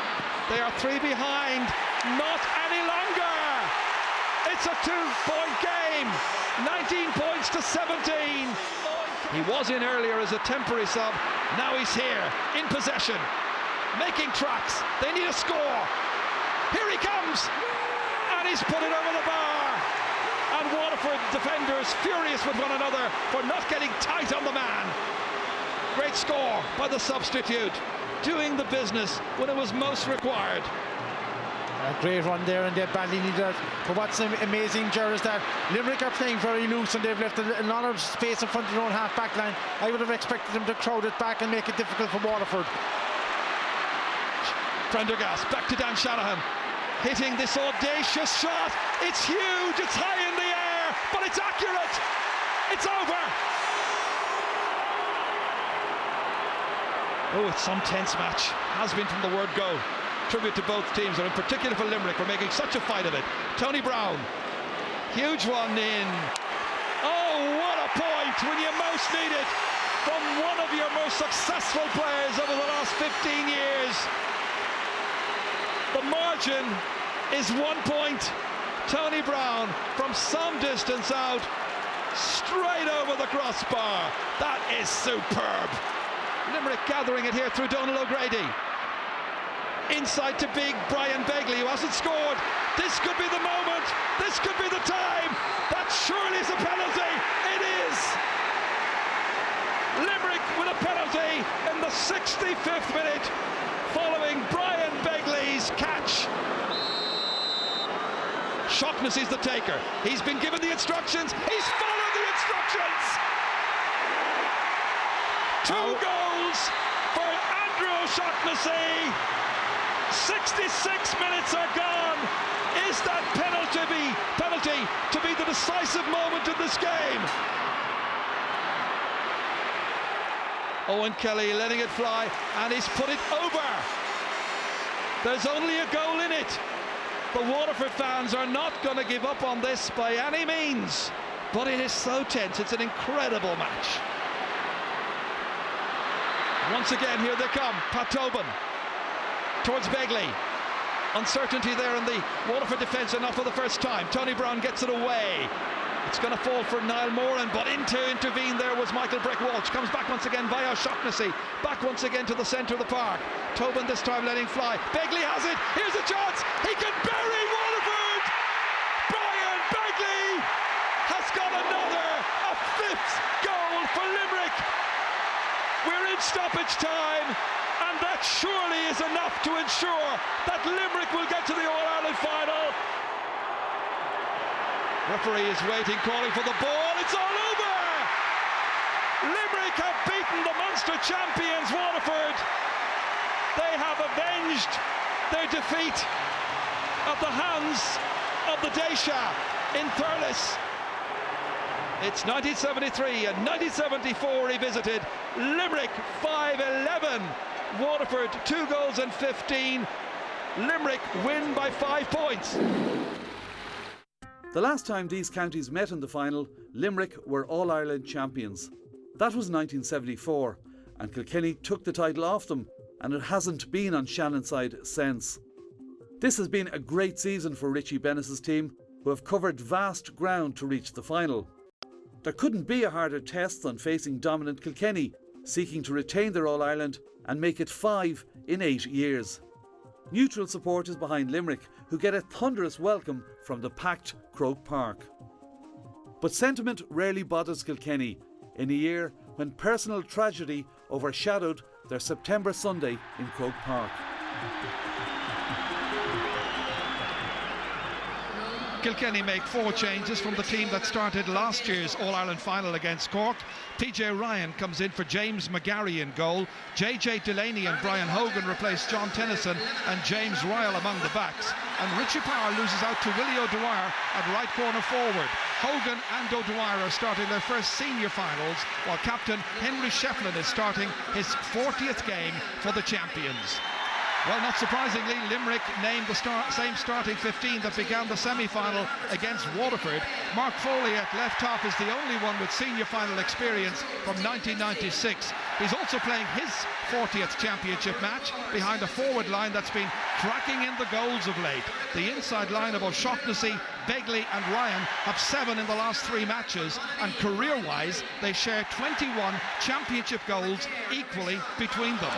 They are 3 behind. Not any longer. It's a 2-point game. 19 points to 17. He was in earlier as a temporary sub. Now he's here in possession, making tracks. They need a score. Here he comes, and he's put it over the bar. And Waterford defenders furious with one another for not getting tight on the man. Great score by the substitute, doing the business when it was most required. A great run there, and they badly needed it. But what's amazing, Ger, is that Limerick are playing very loose, and they've left a lot of space in front of their own half-back line. I would have expected them to crowd it back and make it difficult for Waterford. Prendergast back to Dan Shanahan, hitting this audacious shot. It's huge, it's high in the air, but it's accurate. It's over. Oh, it's some tense match. Has been from the word go. Tribute to both teams, and in particular for Limerick, for making such a fight of it. Tony Brown, huge one in. Oh, what a point when you most need it from one of your most successful players over the last 15 years. The margin is 1 point. Tony Brown from some distance out, straight over the crossbar. That is superb. Limerick gathering it here through Donal O'Grady. Inside to big Brian Begley, who hasn't scored. This could be the moment. This could be the time. That surely is a penalty. It is. Limerick with a penalty in the 65th minute, following Brian Begley's catch. O'Shaughnessy's the taker. He's been given the instructions. He's followed the instructions. 2 goals for Andrew O'Shaughnessy. 66 minutes are gone. Is that penalty to be the decisive moment of this game? Owen Kelly letting it fly, and he's put it over. There's only a goal in it. The Waterford fans are not going to give up on this by any means, but it is so tense. It's an incredible match. Once again, here they come. Pat Tobin towards Begley. Uncertainty there in the Waterford defence, and not for the first time. Tony Brown gets it away. It's going to fall for Niall Moran, but to intervene there was Michael Breck-Walsh. Comes back once again via O'Shaughnessy. Back once again to the centre of the park. Tobin this time letting fly. Begley has it. Here's a chance. He can bury Waterford. Brian Begley has got a fifth goal for Limerick. We're in stoppage time, and that surely is enough to ensure that Limerick will get to the All-Ireland final. Referee is waiting, calling for the ball. It's all over! Limerick have beaten the Munster champions, Waterford. They have avenged their defeat at the hands of the Daisha in Thurles. It's 1973 and 1974 revisited. Limerick 5-11. Waterford 2 goals and 15. Limerick win by 5 points. The last time these counties met in the final, Limerick were All-Ireland champions. That was 1974, and Kilkenny took the title off them, and it hasn't been on Shannon's side since. This has been a great season for Richie Bennis's team, who have covered vast ground to reach the final. There couldn't be a harder test than facing dominant Kilkenny, seeking to retain their All-Ireland and make it 5 in 8 years. Neutral supporters behind Limerick, who get a thunderous welcome from the packed Croke Park. But sentiment rarely bothers Kilkenny in a year when personal tragedy overshadowed their September Sunday in Croke Park. Kilkenny make 4 changes from the team that started last year's All-Ireland final against Cork. PJ Ryan comes in for James McGarry in goal. JJ Delaney and Brian Hogan replace John Tennyson and James Ryle among the backs. And Richie Power loses out to Willie O'Dwyer at right corner forward. Hogan and O'Dwyer are starting their first senior finals, while captain Henry Shefflin is starting his 40th game for the champions. Well, not surprisingly, Limerick named the same starting 15 that began the semi-final against Waterford. Mark Foley at left half is the only one with senior final experience from 1996. He's also playing his 40th championship match behind a forward line that's been cracking in the goals of late. The inside line of O'Shaughnessy, Begley and Ryan have 7 in the last 3 matches, and career-wise they share 21 championship goals equally between them.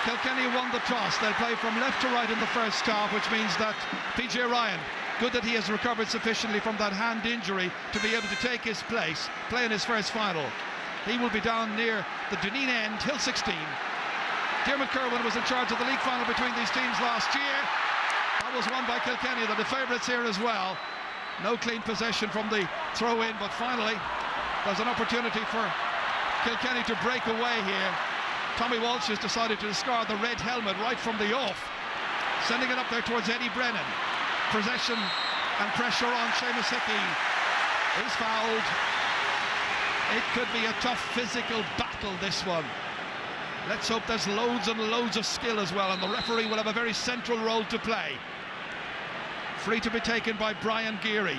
Kilkenny won the toss. They'll play from left to right in the first half, which means that PJ Ryan, good that he has recovered sufficiently from that hand injury to be able to take his place, play in his first final. He will be down near the Duneen end, Hill 16. Diarmuid Kerwin was in charge of the league final between these teams last year. That was won by Kilkenny. They're the favourites here as well. No clean possession from the throw-in, but finally there's an opportunity for Kilkenny to break away here. Tommy Walsh has decided to discard the red helmet right from the off, sending it up there towards Eddie Brennan. Possession and pressure on Seamus Hickey. He's fouled. It could be a tough physical battle, this one. Let's hope there's loads and loads of skill as well, and the referee will have a very central role to play. Free to be taken by Brian Geary.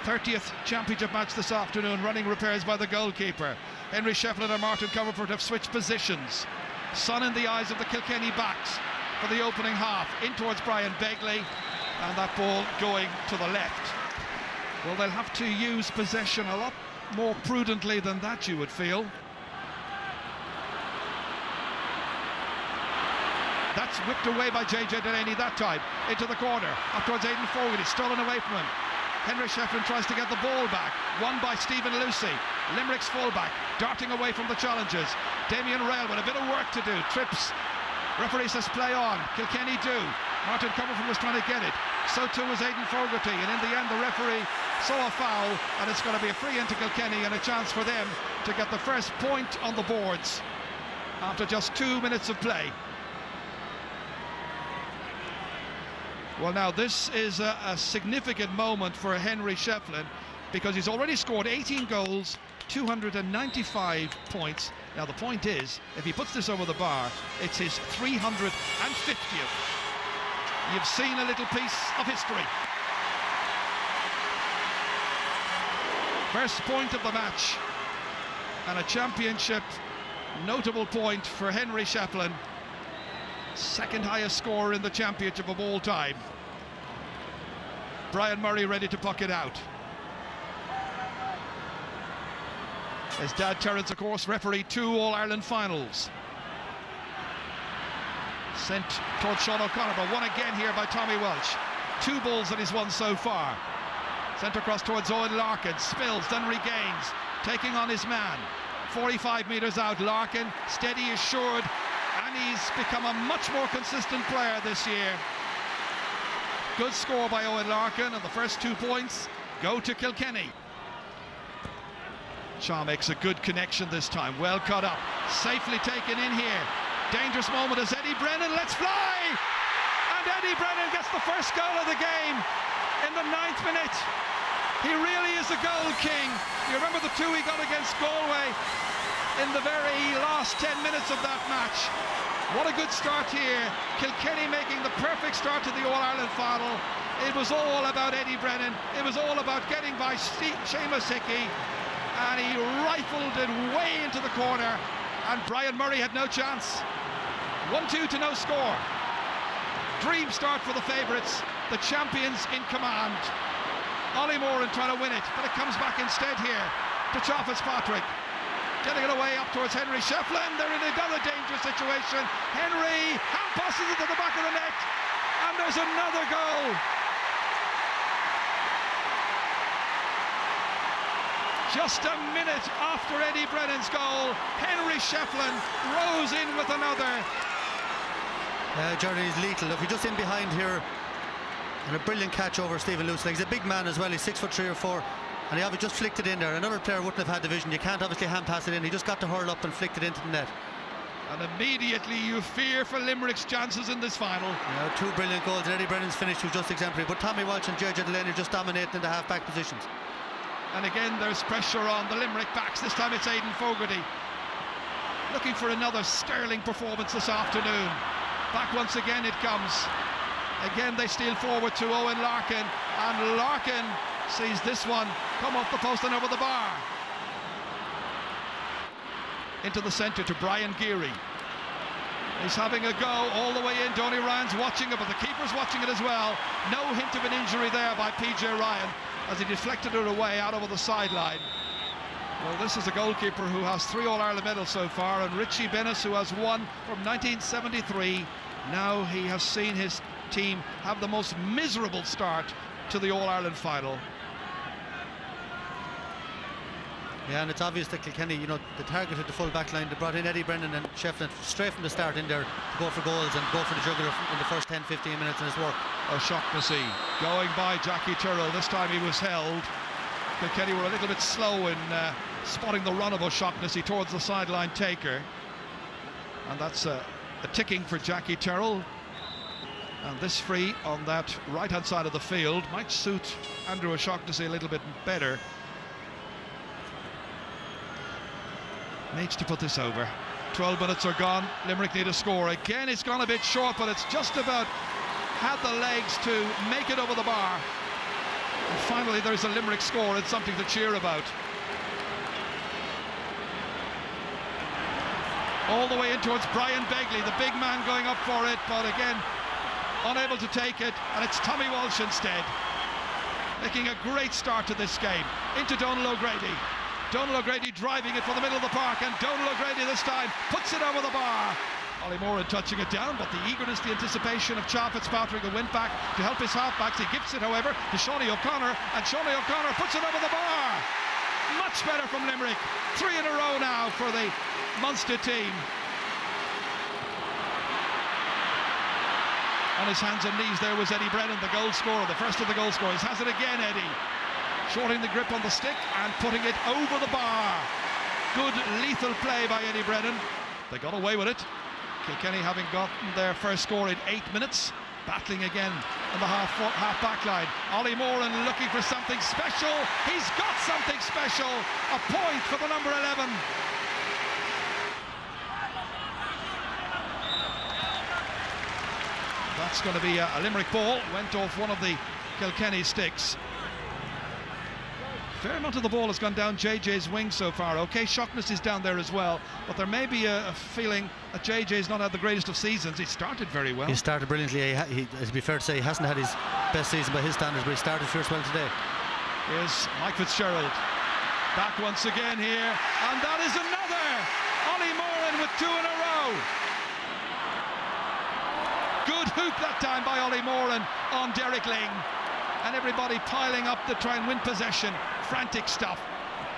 30th championship match this afternoon, running repairs by the goalkeeper. Henry Shefflin and Martin Comerford have switched positions. Sun in the eyes of the Kilkenny backs for the opening half. In towards Brian Begley, and that ball going to the left. Well, they'll have to use possession a lot more prudently than that, you would feel. That's whipped away by JJ Delaney that time. Into the corner, up towards Aidan Fogarty. It's stolen away from him. Henry Shefflin tries to get the ball back. Won by Stephen Lucy. Limerick's fullback, darting away from the challengers. Damien Rail with a bit of work to do. Trips. Referee says play on. Kilkenny do. Martin Comerford was trying to get it. So too was Aidan Fogarty. And in the end, the referee saw a foul. And it's going to be a free into Kilkenny and a chance for them to get the first point on the boards after just 2 minutes of play. Well, now this is a significant moment for Henry Shefflin, because he's already scored 18 goals, 295 points. Now the point is, if he puts this over the bar, it's his 350th. You've seen a little piece of history. First point of the match, and a championship notable point for Henry Shefflin. Second highest scorer in the championship of all time. Brian Murray ready to puck it out. His dad Terence, of course, refereed 2 All-Ireland finals. Sent towards Sean O'Connor, but won again here by Tommy Walsh. 2 balls that he's won so far. Sent across towards Owen Larkin, spills, then regains, taking on his man. 45 metres out, Larkin, steady, assured, and he's become a much more consistent player this year. Good score by Owen Larkin, and the first 2 points go to Kilkenny. Shaw makes a good connection this time, well cut up, safely taken in here. Dangerous moment as Eddie Brennan lets fly! And Eddie Brennan gets the first goal of the game in the 9th minute. He really is a goal king. You remember the 2 he got against Galway in the very last 10 minutes of that match. What a good start here. Kilkenny making the perfect start to the All-Ireland final. It was all about Eddie Brennan. It was all about getting by Seamus Hickey. And he rifled it way into the corner, and Brian Murray had no chance. 1-2 to no score. Dream start for the favourites, the champions in command. Ollie Moran trying to win it, but it comes back instead here to Chá Fitzpatrick. Getting it away up towards Henry Shefflin. They're in another dangerous situation. Henry hand passes it to the back of the net, and there's another goal. Just a minute after Eddie Brennan's goal, Henry Shefflin rose in with another. Jerry is lethal. Look, he's just in behind here, and a brilliant catch over Stephen Looseley. He's a big man as well. He's 6'3" or 4", and he obviously just flicked it in there. Another player wouldn't have had the vision. You can't obviously hand pass it in. He just got to hurl up and flicked it into the net. And immediately you fear for Limerick's chances in this final. Yeah, 2 brilliant goals, and Eddie Brennan's finish was just exemplary. But Tommy Walsh and J.J. Delaney are just dominating in the half-back positions. And again there's pressure on the Limerick backs. This time it's Aidan Fogarty looking for another sterling performance this afternoon. Back once again it comes. Again they steal forward to Owen Larkin, and Larkin sees this one come off the post and over the bar. Into the centre to Brian Geary. He's having a go all the way in. Donny Ryan's watching it, but the keeper's watching it as well. No hint of an injury there by PJ Ryan as he deflected it away out over the sideline. Well, this is a goalkeeper who has 3 All-Ireland medals so far, and Richie Bennis, who has 1 from 1973. Now he has seen his team have the most miserable start to the All-Ireland final. Yeah, and it's obvious that Kilkenny, you know, they targeted the full back line. They brought in Eddie Brennan and Shefflin straight from the start in there to go for goals and go for the jugular in the first 10-15 minutes, and it's worked. O'Shaughnessy going by Jackie Tyrrell. This time he was held. Kilkenny were a little bit slow in spotting the run of O'Shaughnessy towards the sideline taker. And that's a ticking for Jackie Tyrrell. And this free on that right-hand side of the field might suit Andrew O'Shaughnessy a little bit better. Needs to put this over. 12 minutes are gone. Limerick need a score. Again, it's gone a bit short, but it's just about had the legs to make it over the bar. And finally, there's a Limerick score. It's something to cheer about. All the way in towards Brian Begley, the big man going up for it, but again, unable to take it, and it's Tommy Walsh instead. Making a great start to this game. Into Donal O'Grady. Donal O'Grady driving it for the middle of the park, and Donal O'Grady this time puts it over the bar. Ollie Moran touching it down, but the eagerness, the anticipation of Chá Fitzpatrick, who went back to help his halfbacks. He gives it, however, to Seanie O'Connor, and Seanie O'Connor puts it over the bar. Much better from Limerick. 3 in a row now for the Munster team. On his hands and knees there was Eddie Brennan, the goal scorer, the first of the goal scorers. Has it again, Eddie. Shorting the grip on the stick and putting it over the bar. Good lethal play by Eddie Brennan. They got away with it. Kilkenny having gotten their first score in 8 minutes. Battling again on the half back line. Ollie Moran looking for something special. He's got something special. A point for the number 11. That's going to be a Limerick ball. Went off one of the Kilkenny sticks. fair amount of the ball has gone down JJ's wing so far. Okay, Shockness is down there as well, but there may be a feeling that JJ's not had the greatest of seasons. He started very well. He started brilliantly. It'd be fair to say he hasn't had his best season by his standards, but he started fierce well today. Here's Mike Fitzgerald. Back once again here, and that is another! Ollie Moran with 2 in a row. Good hoop that time by Ollie Moran on Derek Ling. And everybody piling up to try and win possession. Frantic stuff.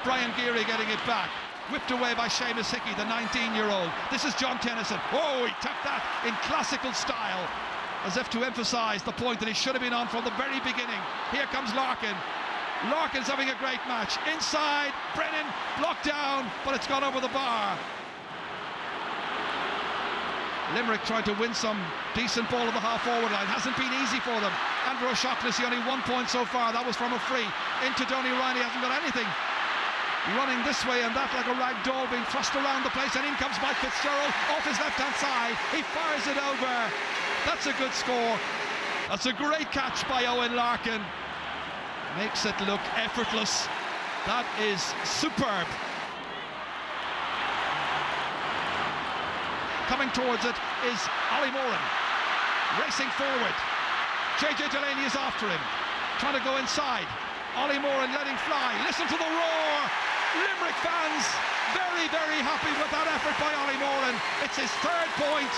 Brian Geary getting it back. Whipped away by Seamus Hickey, the 19-year-old. This is John Tennyson. Oh, he tapped that in classical style, as if to emphasise the point that he should have been on from the very beginning. Here comes Larkin. Larkin's having a great match. Inside, Brennan blocked down, but it's gone over the bar. Limerick tried to win some decent ball at the half-forward line. Hasn't been easy for them. Andrew O'Shaughnessy only 1 point so far. That was from a free. Into Donny Ryan. He hasn't got anything. Running this way and that like a rag doll, being thrust around the place. And in comes Mike Fitzgerald off his left-hand side. He fires it over. That's a good score. That's a great catch by Owen Larkin. Makes it look effortless. That is superb. Coming towards it is Ollie Moran, racing forward. JJ Delaney is after him, trying to go inside. Ollie Moran letting fly. Listen to the roar. Limerick fans very, very happy with that effort by Ollie Moran. It's his 3rd point.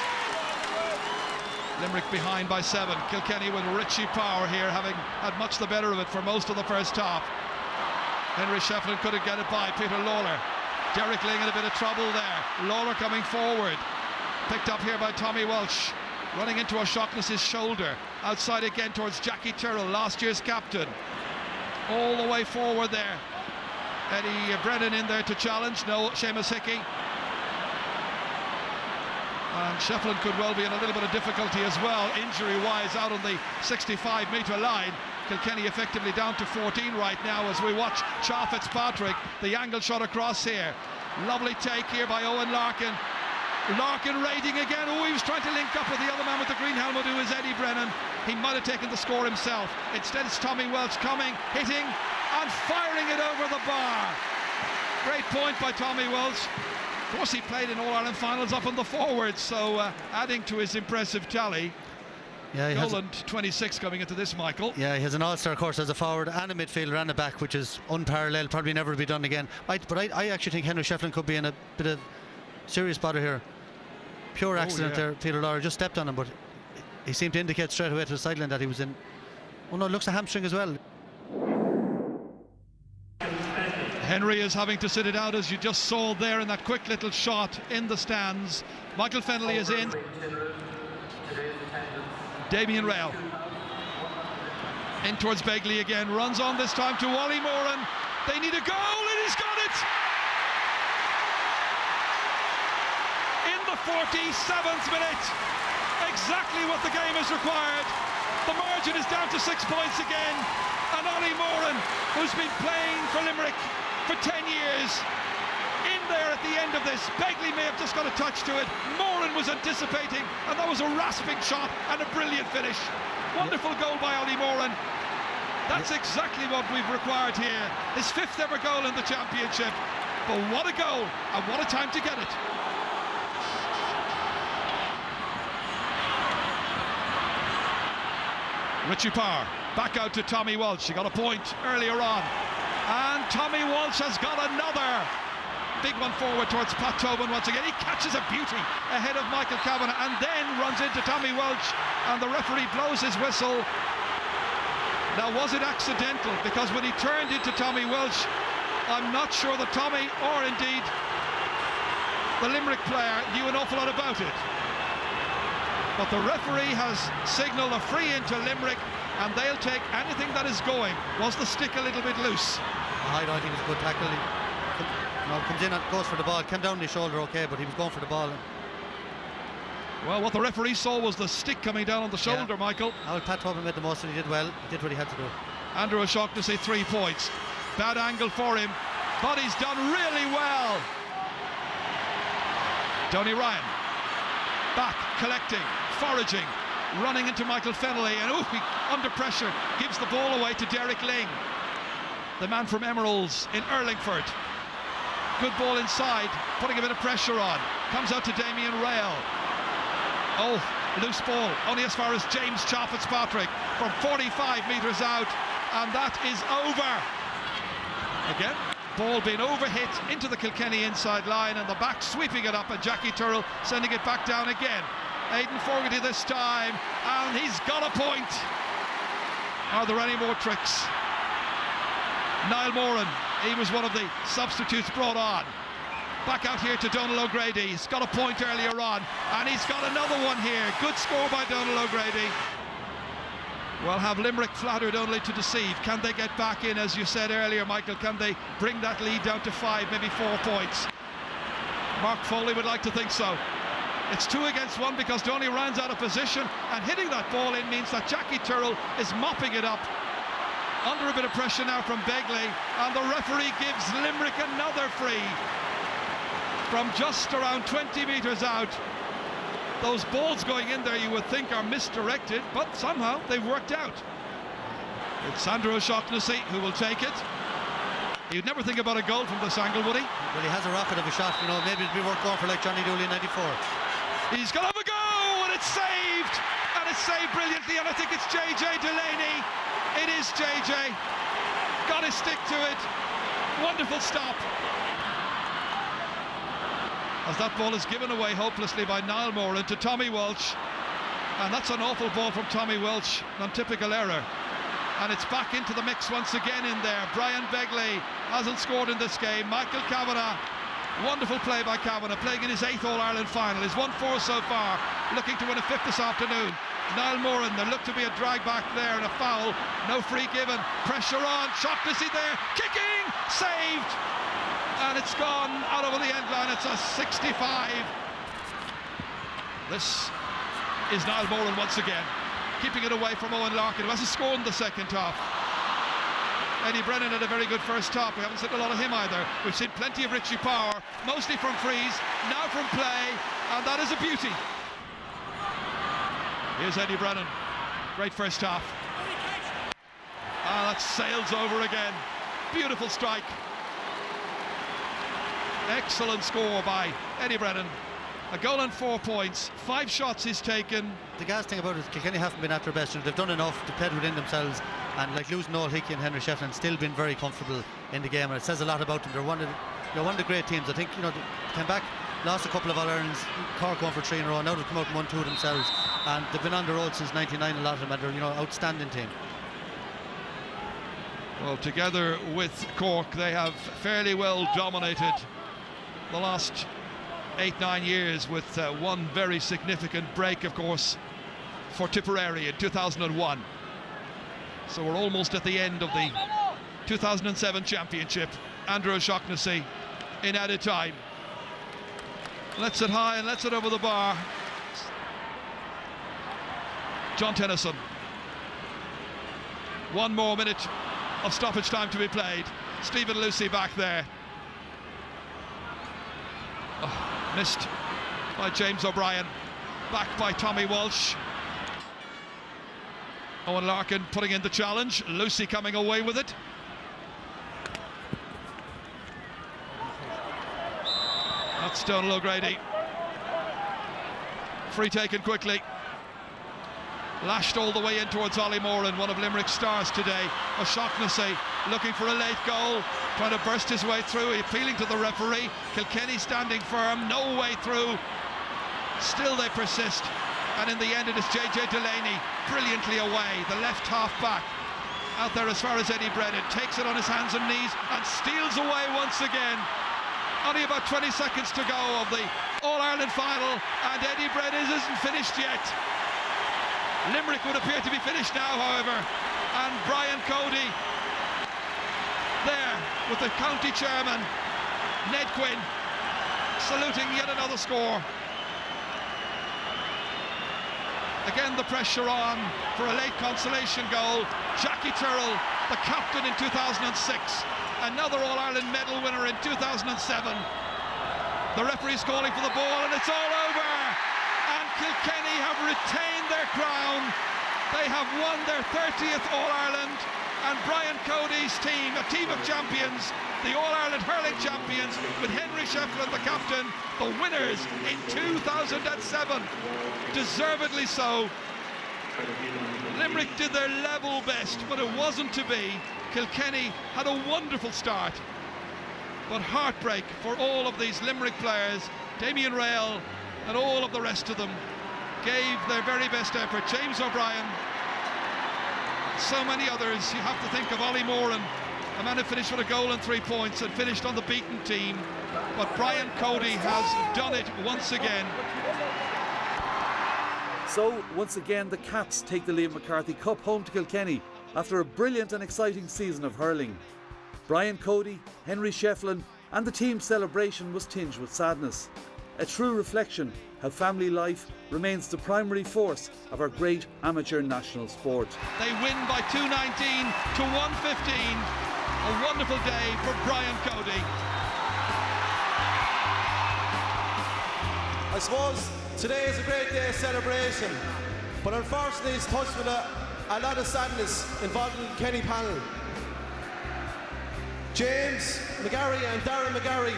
Limerick behind by 7. Kilkenny with Richie Power here, having had much the better of it for most of the first half. Henry Shefflin couldn't get it by Peter Lawler. Derek Ling in a bit of trouble there. Lawler coming forward. Picked up here by Tommy Walsh, running into O'Shaughnessy's shoulder. Outside again towards Jackie Tyrrell, last year's captain. All the way forward there. Eddie Brennan in there to challenge. No, Seamus Hickey. And Shefflin could well be in a little bit of difficulty as well, injury-wise, out on the 65-metre line. Kilkenny effectively down to 14 right now as we watch Cha Fitzpatrick. The angle shot across here. Lovely take here by Owen Larkin. Larkin raiding again. Oh, he was trying to link up with the other man with the green helmet, who is Eddie Brennan. He might have taken the score himself. Instead, it's Tommy Welch coming, hitting, and firing it over the bar. Great point by Tommy Welch. Of course, he played in All-Ireland finals up on the forwards, so adding to his impressive tally. Yeah, Goland 26 coming into this, Michael. Yeah, he has an all-star course as a forward and a midfielder and a back, which is unparalleled, probably never to be done again. But I actually think Henry Shefflin could be in a bit of serious bother here. Pure accident there. Peter Lawler just stepped on him, but he seemed to indicate straight away to the sideline that he was in. Oh no, it looks a hamstring as well. Henry is having to sit it out, as you just saw there in that quick little shot in the stands. Michael Fennelly is in. Damien Rail in towards Begley again, runs on this time to Ollie Moran. They need a goal and he's got it in the 47th minute. Exactly what the game has required. The margin is down to 6 points again, and Ollie Moran, who's been playing for Limerick for 10 years, in there at the end of this. Begley may have just got a touch to it. Moran was anticipating, and that was a rasping shot and a brilliant finish. Wonderful goal by Ollie Moran. That's exactly what we've required here. His 5th ever goal in the championship. But what a goal, and what a time to get it. Richie Power back out to Tommy Walsh. He got a point earlier on, and Tommy Walsh has got another. Big one forward towards Pat Tobin once again. He catches a beauty ahead of Michael Kavanagh and then runs into Tommy Welch, and the referee blows his whistle. Now, was it accidental? Because when he turned into Tommy Welch, I'm not sure that Tommy, or indeed the Limerick player, knew an awful lot about it. But the referee has signalled a free into Limerick, and they'll take anything that is going. Was the stick a little bit loose? I don't think it was a good tackle. Comes in and goes for the ball. Came down his shoulder, okay, but he was going for the ball. Well, what the referee saw was the stick coming down on the shoulder, Michael. Pat Tobin made the most, and he did well. He did what he had to do. Andrew O'Shaughnessy 3 points. Bad angle for him, but he's done really well. Donny Ryan back, collecting, foraging, running into Michael Fennelly, and under pressure gives the ball away to Derek Ling. the man from Emeralds in Hurlingford. Good ball inside, putting a bit of pressure on. Comes out to Damien Rail. Oh, loose ball, only as far as James Chaff Fitzpatrick from 45 metres out, and that is over. Again, ball being overhit into the Kilkenny inside line, and the back sweeping it up, and Jackie Turrell sending it back down again. Aidan Fogarty this time, and he's got a point. Are there any more tricks? Niall Moran, he was one of the substitutes brought on. Back out here to Donal O'Grady. He's got a point earlier on, and he's got another one here. Good score by Donal O'Grady. Well, have Limerick flattered only to deceive? Can they get back in, as you said earlier, Michael? Can they bring that lead down to 5, maybe 4 points? Mark Foley would like to think so. It's 2 against 1 because Downey runs out of position, and hitting that ball in means that Jackie Turrell is mopping it up. Under a bit of pressure now from Begley, and the referee gives Limerick another free from just around 20 metres out. Those balls going in there, you would think, are misdirected, but somehow they've worked out. It's Andrew O'Shaughnessy who will take it. You'd never think about a goal from this angle, would he? Well, he has a rocket of a shot, you know, maybe it'd be worth going for like Johnny Dooley in '94. He's got to have a go, and it's saved! And it's saved brilliantly, and I think it's JJ Delaney. It is JJ. Got to stick to it. Wonderful stop. As that ball is given away hopelessly by Niall Moran to Tommy Walsh, and that's an awful ball from Tommy Walsh, non-typical error, and it's back into the mix once again in there. Brian Begley hasn't scored in this game. Michael Kavanagh, wonderful play by Kavanagh, playing in his 8th All-Ireland final. He's won 4 so far, looking to win a 5th this afternoon. Niall Moran, there looked to be a drag back there and a foul, no free given, pressure on, Shaughnessy there, kicking, saved! And it's gone out over the end line. It's a 65. This is Niall Moran once again, keeping it away from Owen Larkin, who hasn't scored in the second half. Eddie Brennan had a very good first half. We haven't seen a lot of him either. We've seen plenty of Richie Power, mostly from frees, now from play, and that is a beauty. Here's Eddie Brennan. Great first half. That sails over again. Beautiful strike. Excellent score by Eddie Brennan. A goal and 4 points. 5 shots he's taken. The gas thing about it, Kilkenny haven't been at their best. They've done enough to play within themselves, and like losing Noel Hickey and Henry Shefflin, still been very comfortable in the game, and it says a lot about them. They're one of the great teams. I think, you know, they came back, lost a couple of All-Irelands, Cork won for 3 in a row. Now they've come out and won 2 themselves, and they've been on the road since '99. A lot of them, and they're, you know, outstanding team. Well, together with Cork, they have fairly well dominated the last 8-9 years, with one very significant break, of course, for Tipperary in 2001. So we're almost at the end of the 2007 championship. Andrew O'Shaughnessy in added time. Lets it high and lets it over the bar. John Tennyson. 1 more minute of stoppage time to be played. Stephen Lucy back there. Oh, missed by James O'Brien. Back by Tommy Walsh. Owen Larkin putting in the challenge. Lucy coming away with it. That's Donal O'Grady. Free taken quickly. Lashed all the way in towards Ollie Moran, one of Limerick's stars today. O'Shaughnessy looking for a late goal, trying to burst his way through, appealing to the referee. Kilkenny standing firm, no way through. Still they persist, and in the end it is JJ Delaney brilliantly away, the left half back. Out there as far as Eddie Brennan, takes it on his hands and knees and steals away once again. Only about 20 seconds to go of the All-Ireland final, and Eddie Brennan isn't finished yet. Limerick would appear to be finished now, however, and Brian Cody there with the county chairman Ned Quinn saluting yet another score. Again the pressure on for a late consolation goal. Jackie Turrell, the captain in 2006, another All-Ireland medal winner in 2007. The referee's calling for the ball, and it's all over, and Kilkenny have retained their crown. They have won their 30th All-Ireland. and Brian Cody's team, a team of champions, the All-Ireland hurling champions, with Henry Shefflin the captain, the winners in 2007, deservedly so. Limerick did their level best, but it wasn't to be. Kilkenny had a wonderful start, but heartbreak for all of these Limerick players. Damien Rail and all of the rest of them gave their very best effort. James O'Brien, so many others. You have to think of Ollie Moran, a man who finished with a goal and 3 points and finished on the beaten team. But Brian Cody has done it once again. So, once again, the Cats take the Liam McCarthy Cup home to Kilkenny after a brilliant and exciting season of hurling. Brian Cody, Henry Shefflin and the team's celebration was tinged with sadness. A true reflection how family life remains the primary force of our great amateur national sport. They win by 219 to 115. A wonderful day for Brian Cody. I suppose today is a great day of celebration, but unfortunately it's touched with a lot of sadness involved in the Kenny panel. James McGarry and Darren McGarry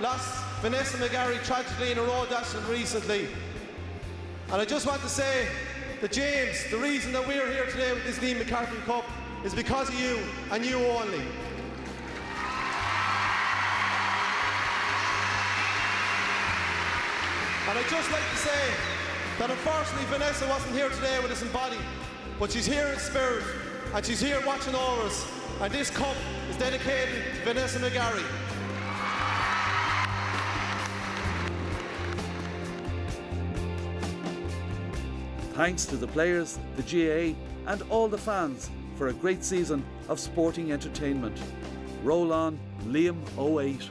lost Vanessa McGarry tragically in a road accident recently. And I just want to say that James, the reason that we're here today with this Liam McCarthy Cup is because of you and you only. And I'd just like to say that unfortunately Vanessa wasn't here today with us in body, but she's here in spirit and she's here watching over us. And this cup is dedicated to Vanessa McGarry. Thanks to the players, the GAA and all the fans for a great season of sporting entertainment. Roll on, Liam 08.